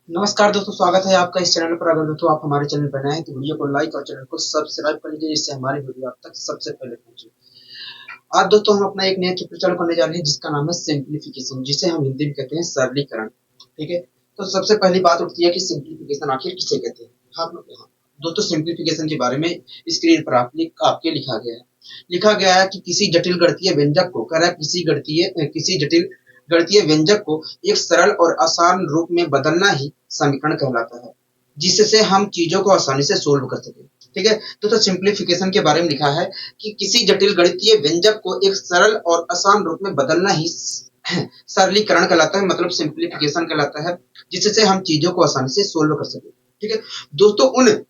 नमस्कार दोस्तों, स्वागत है आपका इस चैनल पर। अगर दोस्तों आप हमारे चैनल पर नए हैं तो वीडियो को लाइक और चैनल को सब्सक्राइब कर लीजिए, जिससे हमारी वीडियो आप तक सबसे पहले पहुंचे। आज दोस्तों हम अपना एक नया चैप्टर चालू करने जा रहे हैं, जिसका नाम है सिंप्लीफिकेशन, जिसे हम हिंदी में कहते हैं सरलीकरण। ठीक है, तो सबसे पहली बात उठती है कि सिंप्लीफिकेशन आखिर किसे कहते हैं। हाँ यहाँ दोस्तों, सिंप्लीफिकेशन के बारे में स्क्रीन पर आपके लिखा गया है कि किसी जटिल गणितीय व्यंजक को कह रहा है किसी जटिल गणितीय व्यंजक को एक सरल और आसान रूप में बदलना ही समीकरण कहलाता है, जिससे हम चीजों को आसानी से सोल्व कर सके। ठीक है, तो सिंप्लीफिकेशन के बारे में लिखा है कि किसी जटिल गणितीय व्यंजक को एक सरल और आसान रूप में बदलना ही सरलीकरण कहलाता है, मतलब सिंप्लीफिकेशन कहलाता है, जिससे हम चीजों को आसानी से सोल्व कर सके। ठीक है दोस्तों,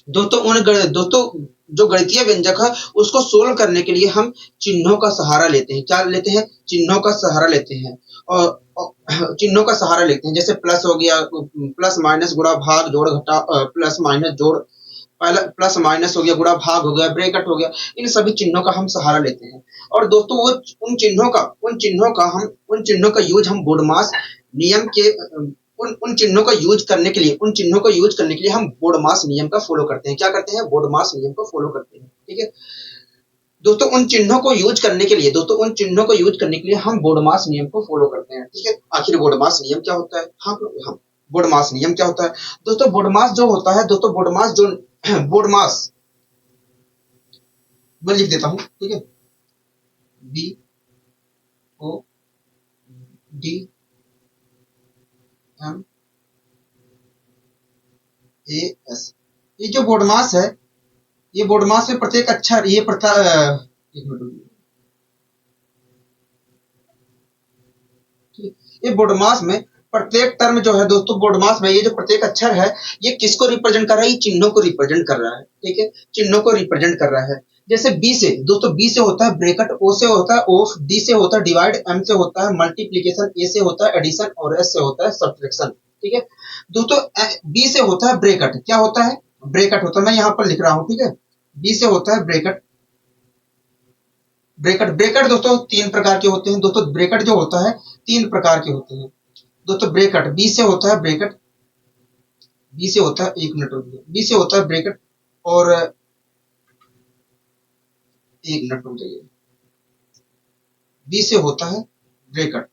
दोस्तों जो गणितीय व्यंजक है उसको सोल्व करने के लिए हम चिन्हों का सहारा लेते हैं। क्या लेते हैं? चिन्हों का सहारा लेते हैं। और चिन्हों का सहारा लेते हैं, जैसे प्लस हो गया, प्लस माइनस, गुणा भाग, जोड़ घटा, प्लस माइनस जोड़, पहला प्लस माइनस हो गया, गुणा भाग हो गया, ब्रैकेट हो गया। इन सभी चिन्हों का हम सहारा लेते हैं। और दोस्तों वो उन चिन्हों का यूज हम बोडमास नियम के उन चिन्हों को यूज करने के लिए हम बोडमास नियम का फॉलो करते हैं। क्या करते हैं? बोडमास नियम को फॉलो करते हैं। ठीक है दोस्तों, उन चिन्हों को यूज करने के लिए हम बोडमास नियम को फॉलो करते हैं। ठीक है, आखिर बोडमास नियम क्या होता है? हाँ, बोडमास नियम क्या होता है? दोस्तों बोडमास मैं लिख देता हूँ। ठीक है, B O D M A S, ये जो बोडमास है, ये बोडमास में प्रत्येक अक्षर, ये प्रथा एक मिनट, ये बोडमास में प्रत्येक टर्म जो है दोस्तों, बोडमास में ये जो प्रत्येक अक्षर है, ये किसको रिप्रेजेंट कर रहा है? ये चिन्हों को रिप्रेजेंट कर रहा है। ठीक है, चिन्हों को रिप्रेजेंट कर रहा है। जैसे बी से दोस्तों, बी से होता है ब्रैकेट, ओ से होता है ऑफ, डी से होता है डिवाइड, एम से होता है मल्टीप्लीकेशन, ए से होता है एडिशन और एस से होता है सब्ट्रैक्शन। ठीक है दोस्तों, बी से होता है ब्रैकेट। क्या होता है? ब्रैकेट होता है, मैं यहाँ पर लिख रहा हूँ। ठीक है, बी से होता है ब्रैकेट। ब्रैकेट दोस्तों तीन प्रकार के होते हैं। दोस्तों ब्रैकेट जो होता है तीन प्रकार के होते हैं। दोस्तों ब्रैकेट बी से होता है ब्रैकेट, बी से होता है, एक मिनट रुक, बी से होता है ब्रैकेट और एक मिनट रुक जाइए, बी से होता है ब्रैकेट,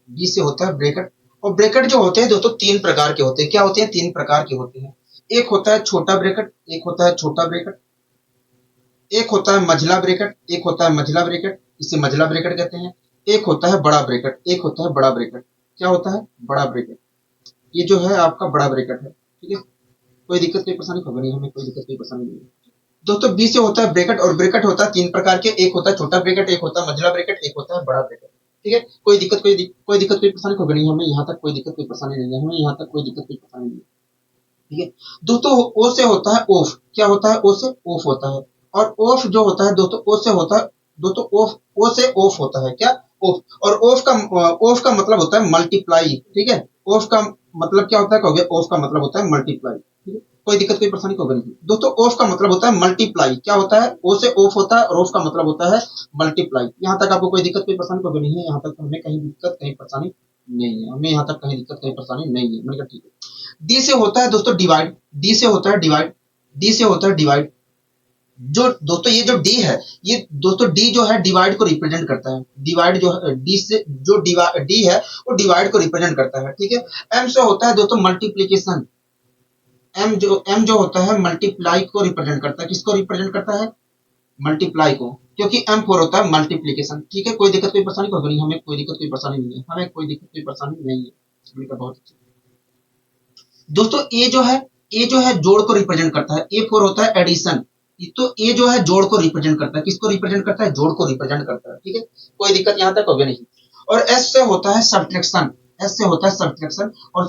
बी से होता है ब्रैकेट। और ब्रैकेट जो होते हैं दोस्तों तीन प्रकार के होते हैं। क्या होते हैं? तीन प्रकार के होते हैं। एक होता है छोटा ब्रैकेट, एक होता है छोटा ब्रैकेट, एक होता है मझला ब्रैकेट, एक होता है मझला ब्रैकेट, इसे मझला ब्रैकेट कहते हैं। एक होता है बड़ा ब्रैकेट, एक होता है बड़ा ब्रैकेट। क्या होता है? बड़ा ब्रैकेट। ये जो है आपका बड़ा ब्रैकेट है। ठीक है, कोई दिक्कत कोई परेशानी खबर नहीं, हमें कोई दिक्कत कोई परेशानी नहीं है। दोस्तों बी से होता है ब्रैकेट, और ब्रैकेट होता है तीन प्रकार के। एक होता है छोटा ब्रैकेट, एक होता है मझला ब्रैकेट, एक होता है बड़ा ब्रैकेट। ठीक है, कोई दिक्कत कोई परेशानी खबर नहीं, हमें यहाँ तक कोई दिक्कत कोई परेशानी नहीं है, हमें यहाँ तक कोई दिक्कत कोई परेशानी नहीं है। ठीक है दोस्तों, ओ से होता है ऑफ। क्या होता है? ओ से ऑफ होता है। और ऑफ जो होता है दोस्तों, ओ से होता है दोस्तों ऑफ, ओ से ऑफ होता है। क्या? ऑफ। और ऑफ का मतलब होता है मल्टीप्लाई। ठीक है, ऑफ का मतलब क्या होता है? कहोगे ऑफ का मतलब होता है मल्टीप्लाई। ठीक है, कोई दिक्कत कोई परेशानी होगी नहीं दोस्तों। ऑफ का मतलब होता है मल्टीप्लाई। क्या होता है? ओ से ऑफ होता है और ऑफ का मतलब होता है मल्टीप्लाई। यहाँ तक आपको कोई दिक्कत कोई परेशानी होगी नहीं है, यहाँ तक हमें कहीं दिक्कत कहीं परेशानी नहीं है, हमें यहाँ तक कहीं दिक्कत कहीं परेशानी नहीं है। मैंने कहा ठीक है। डी से होता है दोस्तों डिवाइड, डी से होता है डिवाइड, डी से होता है डिवाइड। जो दोस्तों ये जो डी है, ये दोस्तों डी जो है डिवाइड को रिप्रेजेंट करता है। डिवाइड जो है डी से, जो डी है वो डिवाइड को रिप्रेजेंट करता है। ठीक है, एम से होता है दोस्तों मल्टीप्लीकेशन। एम जो होता है मल्टीप्लाई को रिप्रेजेंट करता है। किसको रिप्रेजेंट करता है? मल्टीप्लाई को, क्योंकि एम फोर होता है मल्टीप्लीकेशन। ठीक है, कोई दिक्कत कोई परेशानी होगी नहीं, हमें कोई दिक्कत कोई परेशानी नहीं है, हमें कोई दिक्कत कोई परेशानी नहीं है। हमने कहा बहुत अच्छा दोस्तों। ए जो है जोड़ को रिप्रेजेंट करता है। ए फोर होता है एडिशन। तो ए जो है जोड़ को रिप्रेजेंट करता है। किसको रिप्रेजेंट करता है? जोड़ को रिप्रेजेंट करता है। ठीक है, कोई दिक्कत यहाँ तक होगी नहीं। और एस से होता है सब्ट्रैक्शन, एस से होता है सब्ट्रैक्शन। और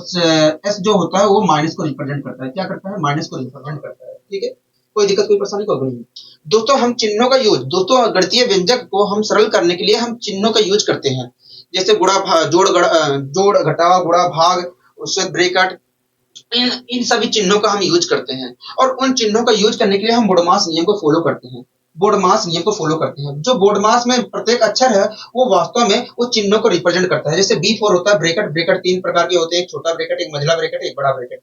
एस जो होता है वो माइनस को रिप्रेजेंट करता है। क्या करता है? माइनस को रिप्रेजेंट करता है। ठीक है, कोई दिक्कत कोई परेशानी होगी नहीं दोस्तों। हम चिन्हों का यूज, दोस्तों गणितीय व्यंजक को हम सरल करने के लिए हम चिन्हों का यूज करते हैं। जैसे जोड़ घटाव, गुणा भाग, उससे ब्रैकेट, इन सभी चिन्हों का हम यूज करते हैं। और उन चिन्हों का यूज करने के लिए हम बोडमास नियम को फॉलो करते हैं। बोडमास नियम को फॉलो करते हैं। जो बोडमास में प्रत्येक अक्षर है वो वास्तव में वो चिन्हों को रिप्रेजेंट करता है। जैसे B4 होता है ब्रैकेट, ब्रैकेट तीन प्रकार के होते हैं, एक छोटा ब्रैकेट, एक मझला ब्रैकेट, एक बड़ा ब्रैकेट।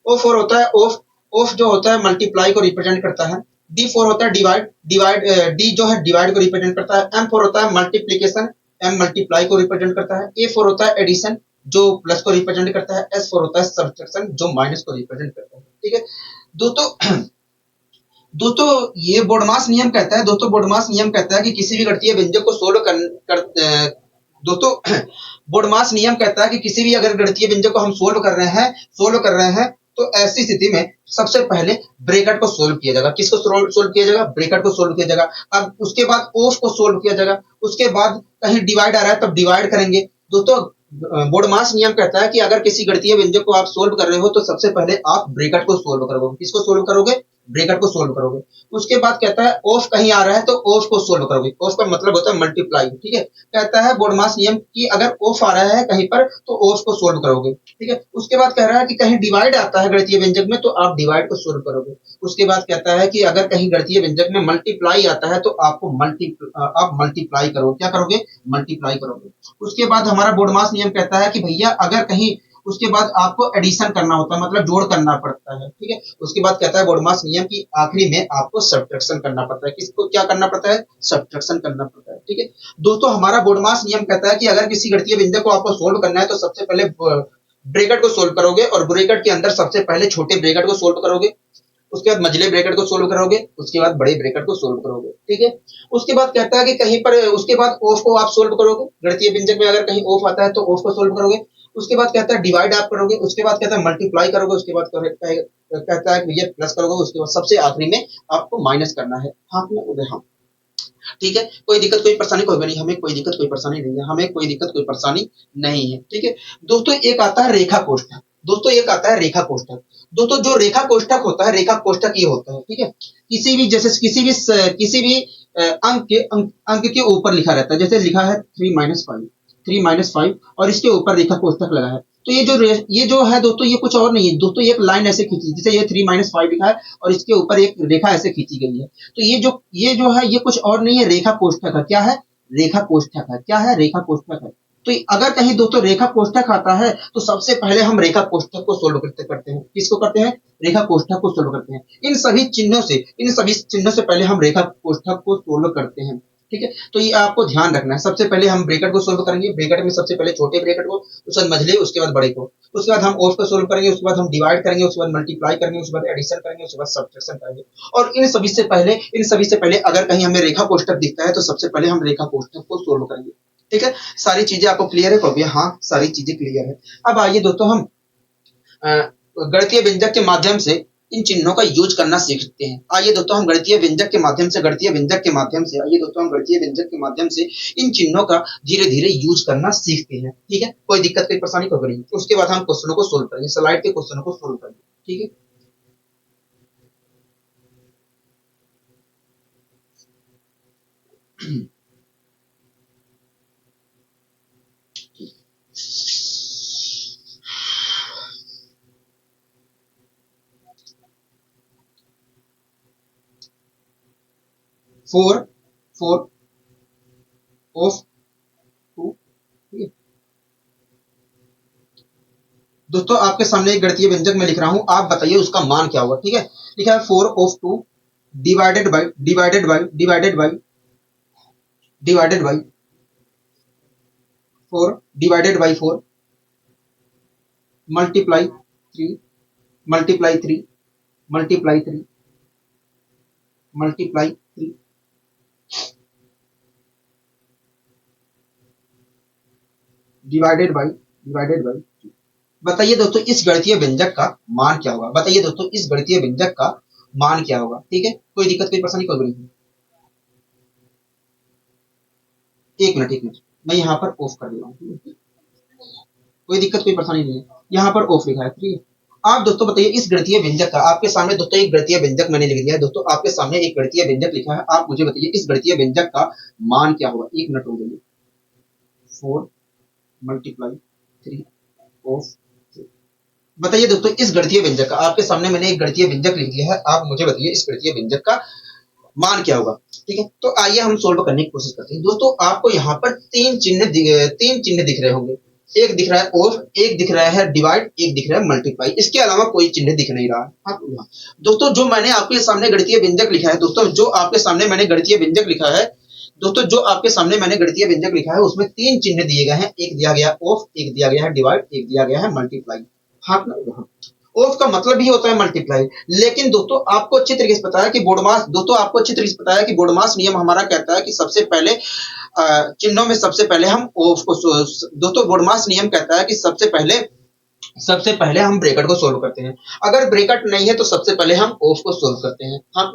O4 होता है ऑफ, ऑफ जो होता है मल्टीप्लाई को रिप्रेजेंट करता है। D4 होता है डिवाइड, डिवाइड डी जो है डिवाइड को रिप्रेजेंट करता है। M4 होता है मल्टीप्लीकेशन, M मल्टीप्लाई को रिप्रेजेंट करता है। A4 होता है एडिशन जो प्लस को रिप्रेजेंट करता है। S4 होता है सब्ट्रैक्शन जो माइनस को रिप्रेजेंट करता है। ठीक है दोस्तों, दोस्तों ये बोडमास नियम कहता है, दोस्तों बोडमास नियम कहता है कि किसी भी गणितीय व्यंजक को सोल्व दोस्तों बोडमास नियम कहता है कि किसी भी अगर गणितीय व्यंजक को हम सोल्व कर रहे हैं तो ऐसी स्थिति में सबसे पहले ब्रैकेट को सोल्व किया जाएगा। किसको सोल्व किया जाएगा? ब्रैकेट को सोल्व किया जाएगा। अब उसके बाद ऑफ को सोल्व किया जाएगा। उसके बाद कहीं डिवाइड आ रहा है तब डिवाइड करेंगे। दोस्तों बोडमास नियम कहता है कि अगर किसी गणितीय व्यंजक को आप सोल्व कर रहे हो तो सबसे पहले आप ब्रैकेट को सोल्व करोगे। किसको सोल्व करोगे? ब्रैकेट को सोल्व करोगे। उसके बाद कहता है ऑफ कहीं आ रहा है तो ऑफ को सोल्व करोगे। ऑफ का मतलब होता है मल्टीप्लाई। ठीक है, कहता है बोडमास नियम कि अगर ऑफ आ रहा है कहीं पर तो ऑफ को सोल्व करोगे। ठीक है, उसके बाद कह रहा है कि कहीं डिवाइड आता है गणितीय व्यंजक में तो आप डिवाइड को सोल्व करोगे। उसके बाद कहता है कि अगर कहीं गणितीय व्यंजक में मल्टीप्लाई आता है तो आपको आप मल्टीप्लाई करोगे। क्या करोगे? मल्टीप्लाई करोगे। उसके बाद हमारा बोडमास नियम कहता है कि भैया अगर कहीं उसके बाद आपको एडिशन करना होता है, मतलब जोड़ करना पड़ता है। ठीक है, उसके बाद कहता है बोडमास नियम की आखिरी में आपको सब्ट्रैक्शन करना पड़ता है। किसको क्या करना पड़ता है? सब्ट्रैक्शन करना पड़ता है। ठीक है दोस्तों, हमारा बोडमास नियम कहता है कि अगर किसी गणितीय व्यंजक को आपको सोल्व करना है तो सबसे पहले ब्रैकेट को सोल्व करोगे और ब्रैकेट के अंदर सबसे पहले छोटे ब्रैकेट को सोल्व करोगे। उसके बाद मझले ब्रैकेट को सोल्व करोगे। उसके बाद बड़े ब्रैकेट को सोल्व करोगे। ठीक है, उसके बाद कहता है कि कहीं पर उसके बाद ऑफ को आप सोल्व करोगे। गणितीय व्यंजक में अगर कहीं ऑफ आता है तो ऑफ को सोल्व करोगे। उसके बाद कहता है डिवाइड आप करोगे। उसके बाद कहता है मल्टीप्लाई करोगे। उसके बाद कहता है भैया प्लस करोगे। उसके बाद सबसे आखिरी में आपको माइनस करना है। हाथ में उधर हाँ, ठीक है, कोई दिक्कत कोई परेशानी कोई भी नहीं, हमें कोई दिक्कत कोई परेशानी नहीं है, हमें कोई दिक्कत कोई परेशानी नहीं है। ठीक है दोस्तों, एक आता है रेखा कोष्ठक। दोस्तों एक आता है रेखा कोष्ठक। दोस्तों जो रेखा कोष्ठक होता है, रेखा कोष्ठक ये होता है। ठीक है, किसी भी जैसे किसी भी अंक के ऊपर लिखा रहता है। जैसे लिखा है 3 - 5, 3 - 5 और इसके ऊपर रेखा कोष्ठक लगा है। तो ये जो है दोस्तों ये कुछ और नहीं है दोस्तों, एक लाइन ऐसे खींची जैसे ये 3 - 5 लिखा है और इसके ऊपर एक रेखा ऐसे खींची गई है। तो ये जो है ये कुछ और नहीं है, रेखा कोष्ठक है। क्या है? रेखा कोष्ठक है। क्या है? रेखा कोष्ठक है। तो अगर कहीं दोस्तों रेखा कोष्ठक आता है तो सबसे पहले हम रेखा कोष्ठक को सोल्व करते हैं। किसको करते हैं? रेखा कोष्ठक को सोल्व करते हैं। इन सभी चिन्हों से पहले हम रेखा कोष्ठक को सोल्व करते हैं। ठीक है, तो ये आपको ध्यान रखना है। सबसे पहले हम ब्रैकेट को सोल्व करेंगे। ब्रैकेट में सबसे पहले छोटे ब्रैकेट को, उसके बाद मझले, उसके बाद बड़े को। उसके बाद हम ऑफ को सोल्व करेंगे। उसके बाद हम डिवाइड करेंगे। उसके बाद मल्टीप्लाई करेंगे। उसके बाद एडिशन करेंगे। उसके बाद सब्ट्रैक्शन करेंगे। और इन सभी से पहले अगर कहीं हमें रेखा कोष्ठक दिखता है तो सबसे पहले हम रेखा कोष्ठक को सोल्व करेंगे। ठीक है, सारी चीजें आपको क्लियर है? कहोगे हाँ सारी चीजें क्लियर है। अब आइए दोस्तों हम गणितीय व्यंजक के माध्यम से इन चिन्हों का यूज करना सीखते हैं। आइए दोस्तों हम गणितीय व्यंजक के माध्यम से इन चिन्हों का धीरे धीरे यूज करना सीखते हैं। ठीक है, कोई दिक्कत कोई परेशानी कोई नहीं। उसके बाद हम क्वेश्चनों को सोल्व करेंगे, स्लाइड के क्वेश्चनों को सोल्व करेंगे। ठीक है, फोर फोर ऑफ 2। दोस्तों आपके सामने एक गणितीय व्यंजक मैं लिख रहा हूं, आप बताइए उसका मान क्या होगा। ठीक है, लिखा है 4/2 divided by 4 divided by 4 multiply 3 multiply 3 multiply 3 multiply 3 divided by. बताइए दोस्तों इस गणितीय व्यंजक का मान क्या होगा? बताइए दोस्तों इस गणितीय व्यंजक का मान क्या होगा? ठीक है, कोई दिक्कत कोई परेशानी कोई नहीं। एक मिनट मैं यहाँ पर ऑफ कर दे रहा हूँ। कोई दिक्कत कोई परेशानी नहीं है, यहाँ पर ऑफ लिखा है। ठीक है, आप दोस्तों बताइए इस गणितीय व्यंजक का, आपके सामने दोस्तों एक गणितीय व्यंजक मैंने लिख दिया है। दोस्तों आपके सामने एक गणितीय व्यंजक लिखा है, आप मुझे बताइए इस गणितीय व्यंजक का मान क्या होगा? 1 मिनट हो जाइए। 4 मल्टीप्लाई 3 ऑफ। बताइए दोस्तों इस गणितीय व्यंजक का, आपके सामने मैंने एक गणितीय व्यंजक लिख दिया है, आप मुझे बताइए इस गणितीय व्यंजक का मान क्या होगा, ठीक है। तो आइए हम सोल्व करने की कोशिश करते हैं। दोस्तों आपको यहाँ पर तीन चिन्ह दिख रहे होंगे। एक दिख रहा है ऑफ, एक दिख रहा है डिवाइड, एक दिख रहा है मल्टीप्लाई। इसके अलावा कोई चिन्ह दिख नहीं रहा है आपको यहाँ। दोस्तों जो मैंने आपके सामने गणितीय व्यंजक लिखा है, दोस्तों जो आपके सामने मैंने गणितीय व्यंजक लिखा है, दोस्तों जो आपके सामने मैंने गणितीय व्यंजक लिखा है उसमें तीन चिन्ह दिए गए हैं। एक दिया गया ऑफ, एक दिया गया है डिवाइड, एक दिया गया है मल्टीप्लाई। हाँ ना, ऑफ का मतलब ही होता है मल्टीप्लाई। लेकिन दोस्तों आपको अच्छी तरीके से पता है कि बोडमास, दोस्तों आपको अच्छी तरीके से पता है कि बोडमास नियम हमारा कहता है कि सबसे पहले चिन्हों में सबसे पहले हम ऑफ को, दोस्तों बोडमास नियम कहता है कि सबसे पहले हम ब्रैकेट को सोल्व करते हैं। अगर ब्रैकेट नहीं है तो सबसे पहले हम ऑफ को सोल्व करते हैं। हाँ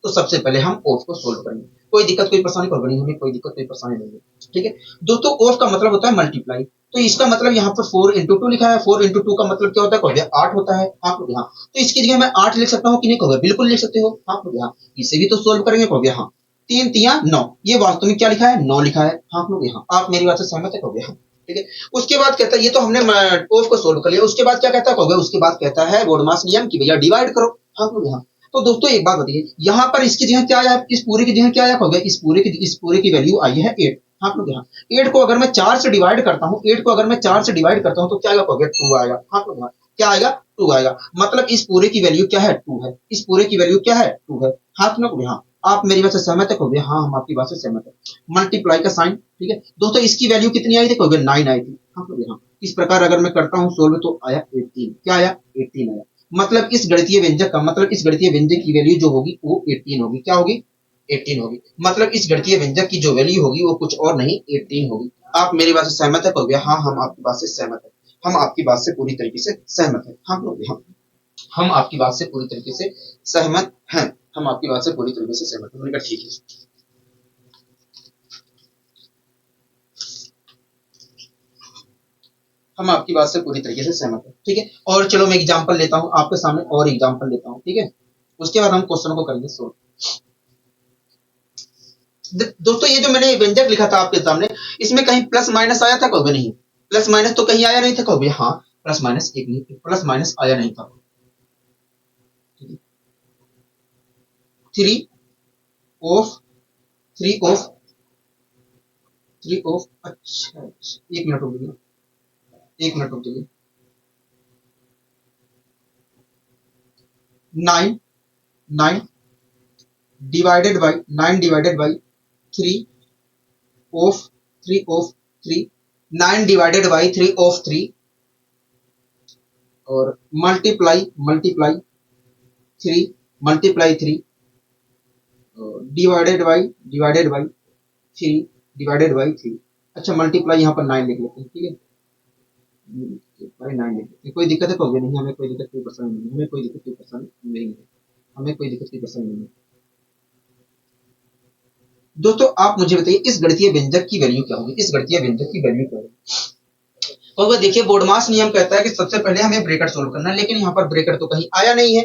तो सबसे पहले हम ऑफ को सोल्व करेंगे। कोई दिक्कत कोई परेशानी होगी नहीं, हमें कोई दिक्कत कोई परेशानी नहीं है, ठीक है। दोस्तों ऑफ का मतलब होता है मल्टीप्लाई। तो इसका मतलब यहाँ पर 4 into 2 लिखा है। 4 into 2 का मतलब क्या होता है, कहोगे 8 होता है। आप लोग यहाँ तो इसकी जगह मैं 8 लिख सकता हूँ कि नहीं, कहोगे बिल्कुल लिख सकते हो। आप लोग यहाँ इसे भी तो सोल्व करेंगे, कहोगे हाँ। 3 तिया 9, ये वास्तव में क्या लिखा है, 9 लिखा है। आप लोग यहाँ आप मेरी बात से सहमत है, कहोगे हाँ, ठीक है। उसके बाद कहता है, ये तो हमने ऑफ को सोल्व कर लिया। उसके बाद क्या कहता है, कहोगे उसके बाद कहता है बोडमास नियम की भैया डिवाइड करो। आप लोग यहाँ तो दोस्तों एक बात बताइए, यहाँ पर इसकी जगह क्या आया, इस पूरे की जगह क्या आया, कहोगे इस पूरे की वैल्यू आई है 8। आप लोग यहाँ 8 को अगर मैं 4 से डिवाइड करता हूँ, 8 को अगर मैं 4 से डिवाइड करता हूँ तो क्या आएगा, कहोगे 2 आएगा। आप लोग यहाँ क्या आएगा, 2 आएगा। मतलब इस पूरे की वैल्यू क्या है, 2 है। इस पूरे की वैल्यू क्या है, 2 है। हाथ में यहाँ आप मेरी बात से सहमत है, कहोगे हाँ हम आपकी बात से सहमत है। मल्टीप्लाई का साइन, ठीक है। दोस्तों इसकी वैल्यू कितनी आई थी, कहोगे 9 आई थी। आप लोग यहाँ इस प्रकार अगर मैं करता हूँ सोल्व तो आया 18। क्या आया, 18 आया। मतलब इस गणितीय व्यंजक का मतलब इस गणितीय व्यंजक की वैल्यू जो होगी वो 18 होगी। क्या होगी, 18 होगी। मतलब इस गणितीय व्यंजक की जो वैल्यू होगी वो कुछ और नहीं 18 होगी। आप मेरी बात से सहमत है, कहोगे हाँ हम आपकी बात से सहमत है, हम आपकी बात से पूरी तरीके से सहमत है। हाँ हम आपकी बात से पूरी तरीके से सहमत हैं, हम आपकी बात से पूरी तरीके से सहमत हैं। मैंने कहा ठीक है, हम आपकी बात से पूरी तरीके से सहमत हैं, ठीक है। और चलो मैं एग्जांपल लेता हूं आपके सामने, और एग्जांपल लेता हूं, ठीक है। उसके बाद हम क्वेश्चन को करेंगे सोल्व। दोस्तों ये जो मैंने व्यंजक लिखा था आपके सामने, इसमें कहीं प्लस माइनस आया था, कहोगे नहीं। प्लस माइनस तो कहीं आया नहीं था, कहोगे हाँ प्लस माइनस एक नहीं, प्लस माइनस आया नहीं था। 3 ऑफ 3 ऑफ अच्छा, एक मिनट रुक जाइए, एक मिनट रुक जाइए। 9 9 divided by 3 of 9 divided by 3 of 3 और मल्टीप्लाई 3 डिवाइडेड बाई 3। अच्छा मल्टीप्लाई यहाँ पर 9 लिख लेते हैं, ठीक है। भाई 9 लिख लेते हैं, कोई दिक्कत है, कहोगे नहीं हमें कोई दिक्कत कोई परेशानी नहीं है, हमें कोई दिक्कत कोई परेशानी नहीं है, हमें कोई दिक्कत कोई परेशानी नहीं है। दोस्तों आप मुझे बताइए इस गणितीय व्यंजक की वैल्यू क्या होगी, इस गणितीय व्यंजक की वैल्यू क्या होगी। और वह देखिए बोडमास नियम कहता है कि सबसे पहले हमें ब्रैकेट सोल्व करना है, लेकिन यहाँ पर ब्रैकेट तो कहीं आया नहीं है।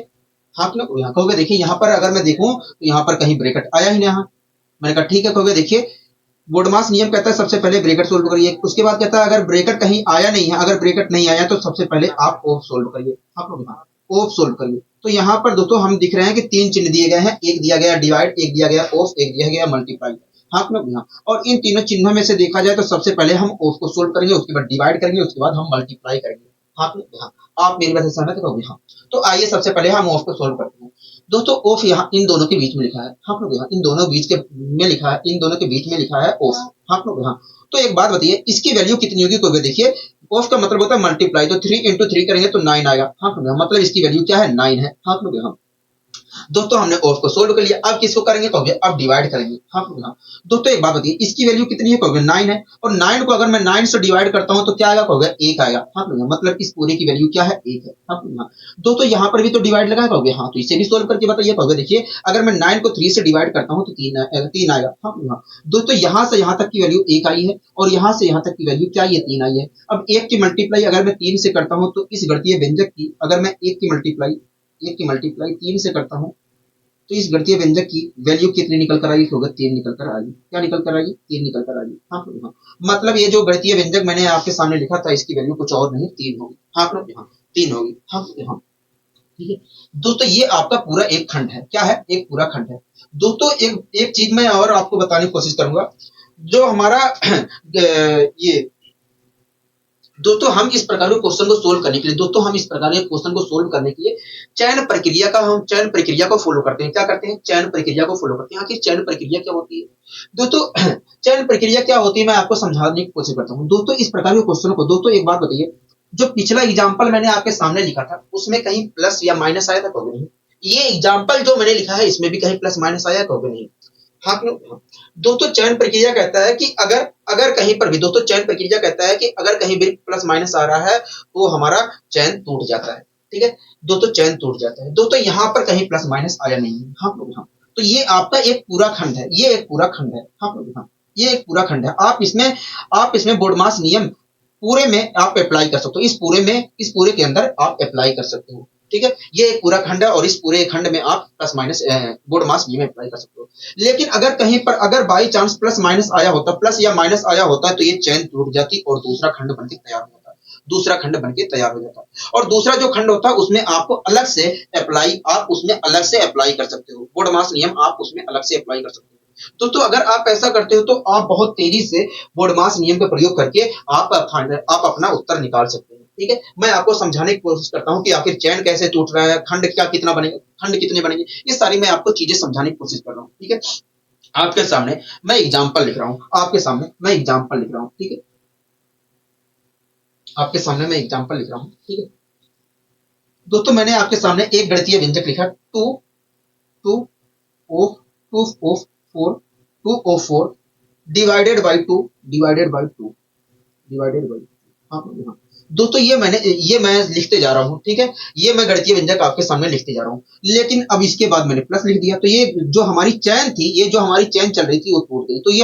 हाँ यहाँ कहोगे देखिए यहाँ पर अगर मैं देखूं तो यहाँ पर कहीं ब्रैकेट आया ही नहीं। यहाँ मैंने कहा ठीक है, कहोगे देखिए बोडमास नियम कहता है सबसे पहले ब्रैकेट सोल्व करिए। उसके बाद कहता है अगर ब्रैकेट कहीं आया नहीं है, अगर ब्रैकेट नहीं आया तो सबसे पहले आप ऑफ सोल्व करिए। आप लोग ऑफ सोल्व करिए। तो यहाँ पर दोस्तों हम दिख रहे हैं कि तीन चिन्ह दिए गए हैं, एक दिया गया डिवाइड, एक दिया गया ऑफ, एक दिया गया मल्टीप्लाई। हाँ लोग यहाँ और इन तीनों चिन्हों में से देखा जाए तो सबसे पहले हम ऑफ को सोल्व करेंगे, उसके बाद डिवाइड करेंगे, उसके बाद हम मल्टीप्लाई करेंगे। हाँ लोग यहाँ आप मेरी बात से सहमत हो, हाँ। तो आइए सबसे पहले हम ऑफ को सोल्व करते हैं। दोस्तों ऑफ यहाँ इन दोनों के बीच में लिखा है। हाँ लोग यहाँ इन दोनों बीच के में लिखा है, इन दोनों के बीच में लिखा है ऑफ। हाँ लोग यहाँ तो एक बात बताइए इसकी वैल्यू कितनी होगी, कोई देखिए ऑफ का मतलब होता है मल्टीप्लाई, तो 3 into 3 करेंगे तो 9 आएगा। हाँ मतलब इसकी वैल्यू क्या है, 9 है। हाँ लोग यहाँ दोस्तों हमने ऑफ को सोल्व कर लिया, अब किसको करेंगे, कहोगे अब डिवाइड करेंगे। हाँ दोस्तों एक बात बताइए इसकी वैल्यू कितनी है, कहोगे 9 है। और 9 को अगर मैं 9 से डिवाइड करता हूं तो क्या आएगा, कहोगे 1 आएगा। हाँ मतलब इस पूरे की वैल्यू क्या है, 1 है। हाँ दोस्तों यहाँ पर भी तो डिवाइड लगा है, कहोगे हाँ, तो इसे भी सोल्व करके बताइए। कहोगे देखिए अगर मैं 9 को 3 से डिवाइड करता हूँ तो 3 आएगा। हाँ दोस्तों यहाँ से यहाँ तक की वैल्यू 1 आई है और यहाँ से यहाँ तक की वैल्यू क्या, ये 3 आई है। अब 1 की मल्टीप्लाई अगर मैं 3 से करता हूँ तो इस गणितीय व्यंजक की अगर मैं 1 की मल्टीप्लाई 3 से करता हूँ तो इस गणितीय व्यंजक की वैल्यू कितनी निकल कर आएगी, होगा 3 निकल कर आएगी। क्या निकल कर आएगी, 3 निकल कर आएगी। हाँ हाँ मतलब ये जो गणितीय व्यंजक मैंने आपके सामने लिखा था इसकी वैल्यू कुछ और नहीं 3 होगी। हाँ यहाँ 3 होगी। हाँ यहाँ ठीक है दोस्तों, ये आपका पूरा एक खंड है। क्या है? एक पूरा खंड है। दोस्तों एक एक चीज मैं और आपको बताने की कोशिश करूंगा, जो हमारा ये दोस्तों, हम इस प्रकार के क्वेश्चन को सोल्व करने के लिए, दोस्तों हम इस प्रकार के क्वेश्चन को सोल्व करने के लिए हम चयन प्रक्रिया को फॉलो करते हैं। क्या करते हैं? चयन प्रक्रिया को फॉलो करते हैं। आखिर चयन प्रक्रिया क्या होती है दोस्तों? चयन प्रक्रिया क्या होती है, मैं आपको समझाने की कोशिश करता हूँ। दोस्तों इस प्रकार के क्वेश्चन को, दोस्तों एक बात बताइए, जो पिछला एग्जाम्पल मैंने आपके सामने लिखा था उसमें कहीं प्लस या माइनस आया था? कभी नहीं। ये एग्जाम्पल जो मैंने लिखा है इसमें भी कहीं प्लस माइनस आया? कभी नहीं। हाँ क्यों? दोस्तों चयन प्रक्रिया कहता है कि अगर अगर कहीं पर भी, दोस्तों चयन प्रक्रिया कहता है कि अगर कहीं भी प्लस माइनस आ रहा है तो हमारा चयन टूट जाता है। ठीक है दोस्तों, चयन टूट जाता है। दोस्तों यहाँ पर कहीं प्लस माइनस आया नहीं है। हाँ हाँ, तो ये आपका एक पूरा खंड है। ये एक पूरा खंड है। हाँ हाँ, ये एक पूरा खंड है। आप इसमें बोडमास नियम पूरे में आप अप्लाई कर सकते हो। इस पूरे के अंदर आप अप्लाई कर सकते हो। ठीक है, ये एक पूरा खंड है और इस पूरे खंड में आप प्लस माइनस बोर्ड मास नियम अप्लाई कर सकते हो। लेकिन अगर कहीं पर अगर बाई चांस प्लस माइनस आया होता, प्लस या माइनस आया होता है, तो ये चैन टूट जाती और दूसरा खंड बनके तैयार हो जाता। दूसरा खंड बनके तैयार हो जाता और दूसरा जो खंड होता है उसमें आपको अलग से अप्लाई कर सकते हो। बोर्ड मास नियम आप उसमें अलग से अप्लाई कर सकते हो। तो अगर आप ऐसा करते हो तो आप बहुत तेजी से बोर्ड मास नियम का प्रयोग करके आप अपना उत्तर निकाल सकते हैं। ठीक है, मैं आपको समझाने की कोशिश करता हूँ कि आखिर चैन कैसे टूट रहा है, खंड क्या कितना बनेगा, खंड कितने बनेंगे, ये सारी मैं आपको चीजें समझाने की कोशिश कर रहा हूँ। ठीक है, आपके सामने मैं एग्जाम्पल लिख रहा हूँ। ठीक है, आपके सामने मैं एग्जाम्पल लिख रहा हूँ। ठीक है दोस्तों, मैंने आपके सामने एक गणितीय व्यंजक लिखा, two two O two O four, 204 divided by 2। हाँ हाँ दोस्तों, ये मैं लिखते जा रहा हूँ। ठीक है, ये मैं गणितीय व्यंजक आपके सामने लिखते जा रहा हूँ। लेकिन अब इसके बाद मैंने प्लस लिख दिया, तो ये जो हमारी चैन थी, ये जो हमारी चैन चल रही थी वो टूट गई। तो ये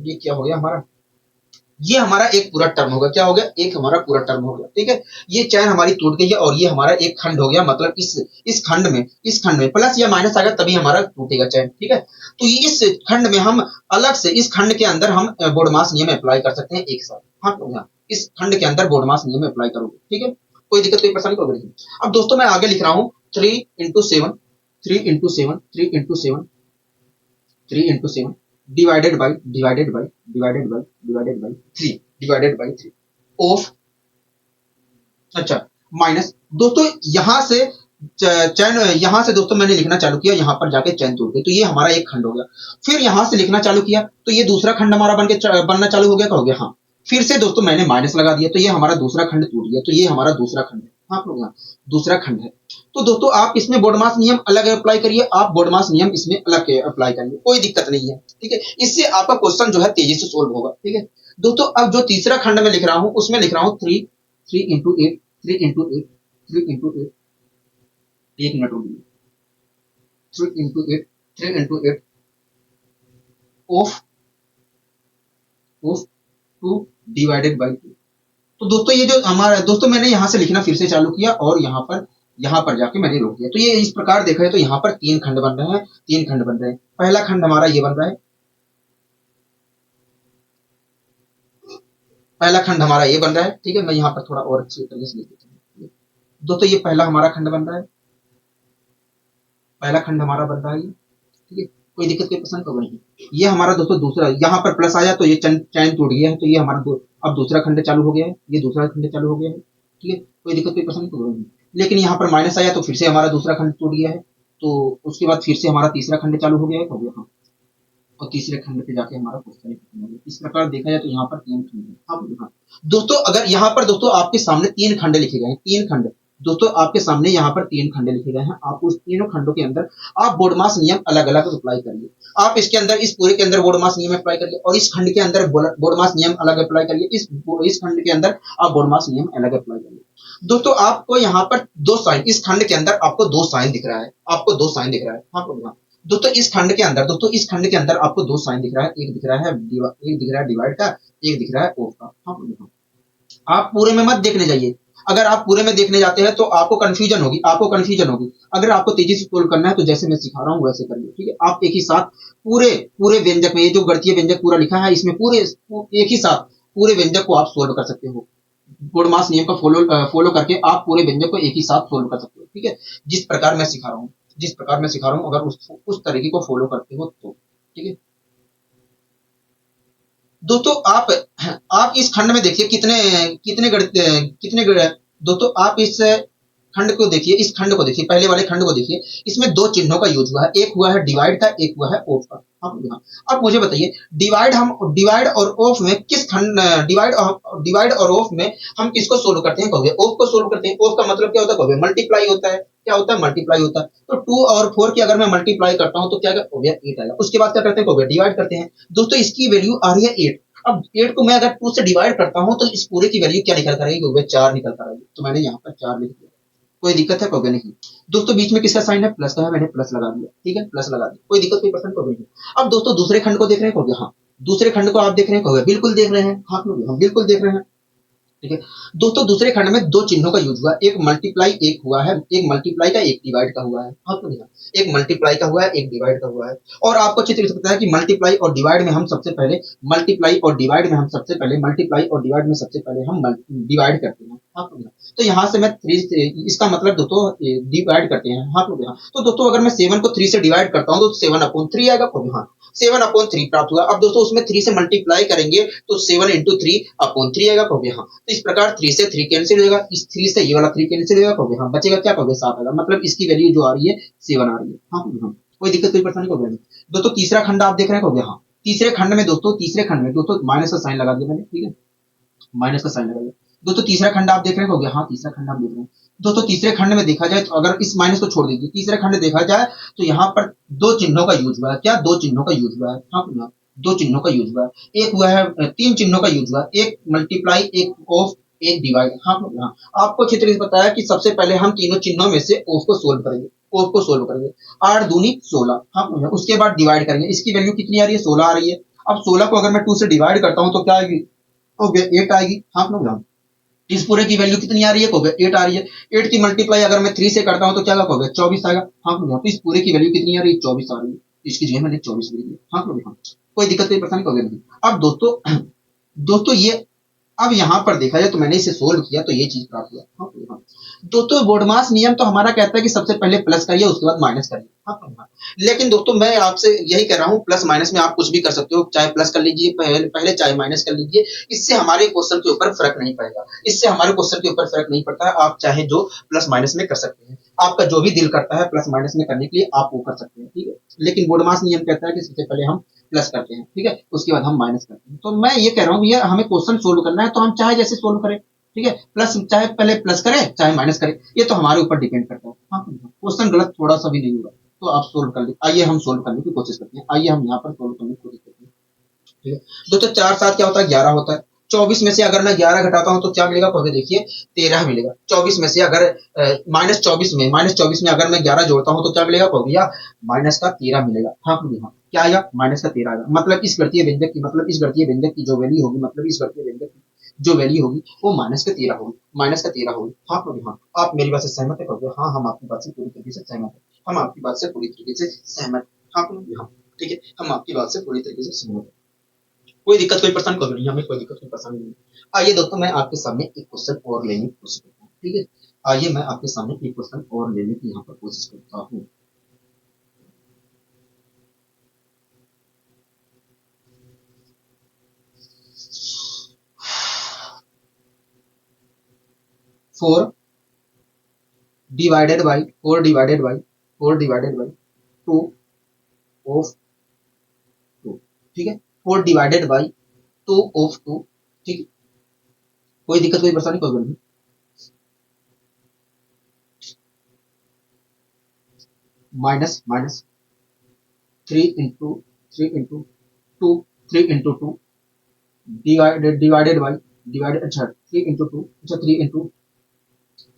ये क्या हो गया हमारा, ये हमारा एक पूरा टर्म होगा। क्या हो गया? एक हमारा पूरा टर्म हो गया। ठीक है, ये चैन हमारी टूट गई है और ये हमारा एक खंड हो गया। मतलब इस खंड में प्लस या माइनस आएगा तभी हमारा टूटेगा चैन। ठीक है, तो इस खंड में हम अलग से, इस खंड के अंदर हम बोडमास नियम अप्लाई कर सकते हैं एक साथ। हाँ तो यहाँ इस खंड के अंदर बोडमास नियम अप्लाई करोगे। ठीक है, कोई दिक्कत कोई परेशानी होगी। अब दोस्तों मैं आगे लिख रहा हूँ 3 into 7, 3 into 7, 3 into 7, 3 into 7 divided by 3 of, अच्छा, माइनस। दोस्तों यहां से दोस्तों मैंने लिखना चालू किया, यहां पर जाके चैन टूट गई, तो ये हमारा एक खंड हो गया। फिर यहां से लिखना चालू किया तो ये दूसरा खंड हमारा बनना चालू हो गया। क्या हो गया? हाँ, फिर से दोस्तों मैंने माइनस लगा दिया तो ये हमारा दूसरा खंड टूट गया। तो ये हमारा दूसरा खंड है। हाँ लोग, यहाँ दूसरा खंड है। तो दोस्तों आप इसमें बोडमास नियम अलग अप्लाई करिए, आप बोडमास नियम इसमें अलग अप्लाई करिए, कोई दिक्कत नहीं है। ठीक है, इससे आपका क्वेश्चन जो है तेजी से सोल्व होगा। ठीक है दोस्तों, अब जो तीसरा खंड में लिख रहा हूँ उसमें लिख रहा हूँ 3 3 into 8, 3 into 8, 3 into 8, एक मिनट रुकिए, 3 into 8 ऑफ 2 डिवाइडेड बाई 2। तो दोस्तों ये जो हमारा, दोस्तों मैंने यहाँ से लिखना फिर से चालू किया और यहाँ पर जाके मैंने रोक दिया। तो ये इस प्रकार देखा है तो यहाँ पर तीन खंड बन रहे हैं, पहला खंड हमारा ये बन रहा है, ठीक है, मैं यहाँ पर थोड़ा और अच्छी तरीके से लिख देता हूँ। दोस्तों ये पहला हमारा खंड बन रहा है, ठीक है, कोई दिक्कत कोई पसंद तो नहीं। ये हमारा दोस्तों दूसरा, यहाँ पर प्लस आया तो ये चैन टूट गया है, तो ये हमारा अब दूसरा खंड चालू हो गया है, ये दूसरा खंड चालू हो गया है। ठीक है, कोई दिक्कत कोई पसंद तो नहीं। लेकिन यहाँ पर माइनस आया तो फिर से हमारा दूसरा खंड टूट गया है, तो उसके बाद फिर से हमारा तीसरा खंड चालू हो गया है। हाँ, और तीसरे खंड पे जाके हमारा क्वेश्चन खत्म हो गया। इस प्रकार देखा जाए तो यहाँ पर तीन खंड है। हाँ दोस्तों, अगर यहाँ पर दोस्तों आपके सामने तीन खंड लिखे गए हैं, तीन खंड दोस्तों आपके सामने यहाँ पर तीन खंड लिखे गए हैं, आप उस तीनों खंडों के अंदर आप बोडमास नियम अलग अलग अप्लाई करिए। आप इसके अंदर, इस पूरे के अंदर बोडमास नियम अप्लाई करिए और इस खंड के अंदर बोडमास नियम अलग अप्लाई करिए, इस खंड के अंदर आप बोडमास नियम अलग अप्लाई करिए। दोस्तों आपको यहाँ पर दो साइन, इस खंड के अंदर आपको दो साइन दिख रहा है, हाँ दोस्तों इस खंड के अंदर आपको दो साइन दिख रहा है, एक दिख रहा है डिवाइड का, एक दिख रहा है ऑफ का। हाँ, आप पूरे में मत देखने जाइए, अगर आप पूरे में देखने जाते हैं तो आपको कंफ्यूजन होगी। अगर आपको तेजी से सोल्व करना है तो जैसे मैं सिखा रहा हूँ वैसे करिए। ठीक है, आप एक ही साथ पूरे पूरे व्यंजक में, ये जो गणितीय व्यंजक पूरा लिखा है इसमें पूरे एक ही साथ पूरे व्यंजक को आप सोल्व कर सकते हो। बोडमास नियम का फॉलो करके आप पूरे व्यंजक को एक ही साथ सोल्व कर सकते हो। ठीक है, जिस प्रकार मैं सिखा रहा हूँ, जिस प्रकार मैं सिखा रहा हूँ, अगर उस तरीके को फॉलो करते हो तो। ठीक है दोस्तों, आप इस खंड में देखिए कितने कितने गणित कितने दोस्तों आप इस खंड को देखिए, इस खंड को देखिए, पहले वाले खंड को देखिए। इसमें दो चिन्हों का यूज हुआ है, एक हुआ है डिवाइड का, एक हुआ है ऑफ का। अब मुझे बताइए, डिवाइड और ऑफ में किस खंड, डिवाइड और ऑफ में हम किसको सोल्व करते हैं? कहोगे ऑफ को सोल्व करते हैं। ऑफ का मतलब क्या होता है? कहोगे मल्टीप्लाई होता है। क्या होता है? मल्टीप्लाई होता है। तो 2 और 4 की अगर मैं मल्टीप्लाई करता हूं तो क्या हो गया? 8 आएगा। उसके बाद क्या करते हैं? कहोगे डिवाइड करते हैं। दोस्तों इसकी वैल्यू आ रही है 8। अब 8 को मैं अगर 2 से डिवाइड करता हूं तो इस पूरे की वैल्यू क्या निकल कर आएगी? 4 निकल कर आएगी। तो मैंने यहाँ पर 4 लिख दिया। कोई दिक्कत है? कहोगे नहीं। दोस्तों बीच में किसका साइन है? प्लस का है, मैंने प्लस लगा दिया। ठीक है, प्लस लगा दिया। कोई दिक्कत, कोई परसेंट? कहोगे नहीं। अब दोस्तों दूसरे खंड को देख रहे हैं? कहोगे हाँ। दूसरे खंड को आप देख रहे हैं? कहोगे बिल्कुल देख रहे हैं। हाँ कहोगे हम बिल्कुल देख रहे हैं। ठीक है दोस्तों, दूसरे खंड में दो चिन्हों का यूज हुआ है, एक मल्टीप्लाई एक हुआ है, एक मल्टीप्लाई का एक डिवाइड का हुआ है। हाँ तो नहीं, एक मल्टीप्लाई का हुआ है, एक डिवाइड का हुआ है। और आपको अच्छी तरीके से पता है कि मल्टीप्लाई और डिवाइड में हम सबसे पहले मल्टीप्लाई और डिवाइड में सबसे पहले हम डिवाइड करते हैं। हाँ तो नहीं, तो यहाँ से मैं 3 से, इसका मतलब दोस्तों डिवाइड करते हैं। हाँ तो दोस्तों अगर मैं 7 को 3 से डिवाइड करता हूँ तो 7/3 आएगा। हाँ 7/3 प्राप्त हुआ। अब दोस्तों उसमें 3 से मल्टीप्लाई करेंगे तो 7 × 3/3 आएगा। कहोगे हाँ। तो इस प्रकार 3 से 3 कैंसिल हो जाएगा, इस 3 से ये वाला 3 कैंसिल हो जाएगा। कहोगे हाँ। बचेगा क्या? कहोगे 7 आएगा। मतलब इसकी वैल्यू जो आ रही है 7 आ रही है। हाँ कहोगे हाँ। कोई दिक्कत, कोई परेशानी? कहोगे नहीं। दोस्तों तीसरा खंड आप देख रहे हैं? कहोगे हाँ। तीसरे खंड में दोस्तों माइनस का साइन लगा दिया मैंने। ठीक है, माइनस का साइन लगा दिया। दोस्तों तीसरा खंड आप देख रहे हो? हाँ तीसरा खंड आप देख रहे हैं। दोस्तों तीसरे खंड में देखा जाए तो अगर इस माइनस को छोड़ दीजिए, तीसरे खंड देखा जाए तो यहाँ पर दो चिन्हों का यूज हुआ है। क्या? दो चिन्हों का यूज हुआ है। हाँ दो चिन्हों का यूज हुआ है। एक हुआ है, तीन चिन्हों का यूज हुआ है, एक मल्टीप्लाई, एक ऑफ, एक डिवाइड। हाँ आपको अच्छी तरीके से पता है कि सबसे पहले हम तीनों चिन्हों में से ऑफ को सोल्व करेंगे। ऑफ को सोल्व करेंगे, 8 दूनी 16। हाँ उसके बाद डिवाइड करेंगे। इसकी वैल्यू कितनी आ रही है? 16 आ रही है। अब 16 को अगर मैं 2 से डिवाइड करता हूँ तो क्या आएगी? तो 8 आएगी। हाँ लोग, इस पूरे की वैल्यू कितनी आ रही है? कहोगे 8 आ रही है। 8 की मल्टीप्लाई अगर मैं 3 से करता हूं तो क्या कहोगे? 24 आएगा। हाँ तो इस पूरे की वैल्यू कितनी आ रही है? 24 आ रही है। इसकी जगह मैंने 24 लिख दिया। हाँ हाँ। कोई दिक्कत, कोई परेशानी? कहोगे नहीं। अब दोस्तों दोस्तों ये, अब यहाँ पर देखा जाए तो मैंने इसे सोल्व किया तो ये चीज प्राप्त हुआ। हाँ हाँ। दोस्तों बोडमास नियम तो हमारा कहता है कि सबसे पहले प्लस करिए उसके बाद माइनस करिए। हाँ हाँ। लेकिन दोस्तों मैं आपसे यही कह रहा हूँ, प्लस माइनस में आप कुछ भी कर सकते हो, चाहे प्लस कर लीजिए पहले चाहे माइनस कर लीजिए। इससे हमारे क्वेश्चन के ऊपर फर्क नहीं पड़ेगा। इससे हमारे क्वेश्चन के ऊपर फर्क नहीं पड़ता है। आप चाहे जो प्लस माइनस में कर सकते हैं, आपका जो भी दिल करता है प्लस माइनस में करने के लिए आप वो कर सकते हैं। ठीक है, लेकिन बोडमास नियम कहता है कि सबसे पहले हम प्लस करते हैं। ठीक है, उसके बाद हम माइनस करते हैं। तो मैं ये कह रहा हूँ भैया, हमें क्वेश्चन सोल्व करना है तो हम चाहे जैसे सोल्व करें। ठीक है, प्लस चाहे पहले प्लस करें चाहे माइनस करें, ये तो हमारे ऊपर डिपेंड करता है। हाँ क्वेश्चन गलत थोड़ा सा भी नहीं होगा तो आप सोल्व कर लीजिए। आइए हम सोल्व करने की कोशिश करते हैं। आइए हम यहाँ पर सोल्व करने की कोशिश करते हैं। ठीक है दोस्तों, 4 7 क्या होता है? 11 होता है। 24 में से अगर मैं 11 घटाता हूं तो क्या मिलेगा? कहोगे देखिए 13 मिलेगा। 24 में से अगर -24 में अगर मैं 11 जोड़ता हूं तो क्या मिलेगा? कहोगे या माइनस का 13 मिलेगा। हाँ हाँ, क्या आएगा? माइनस का 13 आएगा। मतलब इस गणितीय व्यंजक की, जो वैल्यू होगी, मतलब इस गणितीय व्यंजक की जो वैल्यू होगी वो -13 होगी। हाँ हाँ। आप मेरी बात से सहमत है? कहोगे हाँ, हम आपकी बात से पूरी तरीके से सहमत है। हम आपकी बात से पूरी तरीके से सहमत। हाँ हाँ। ठीक है, हम आपकी बात से पूरी तरीके से सहमत है। कोई दिक्कत, कोई परेशानी? कभी नहीं, हमें कोई दिक्कत, कोई परेशानी नहीं। आइए दोस्तों मैं आपके सामने एक क्वेश्चन और लेने की कोशिश करता हूँ। ठीक है, आइए मैं आपके सामने एक क्वेश्चन और लेने की यहाँ पर कोशिश करता हूँ। Four divided by four divided by 2 of 2। ठीक है, 4 डिवाइडेड बाई 2 ऑफ 2। ठीक है, कोई दिक्कत, कोई परेशानी? कोई नहीं। माइनस 3 इंटू टू डिवाइडेड, अच्छा 3 इंटू 2, अच्छा 3 इंटू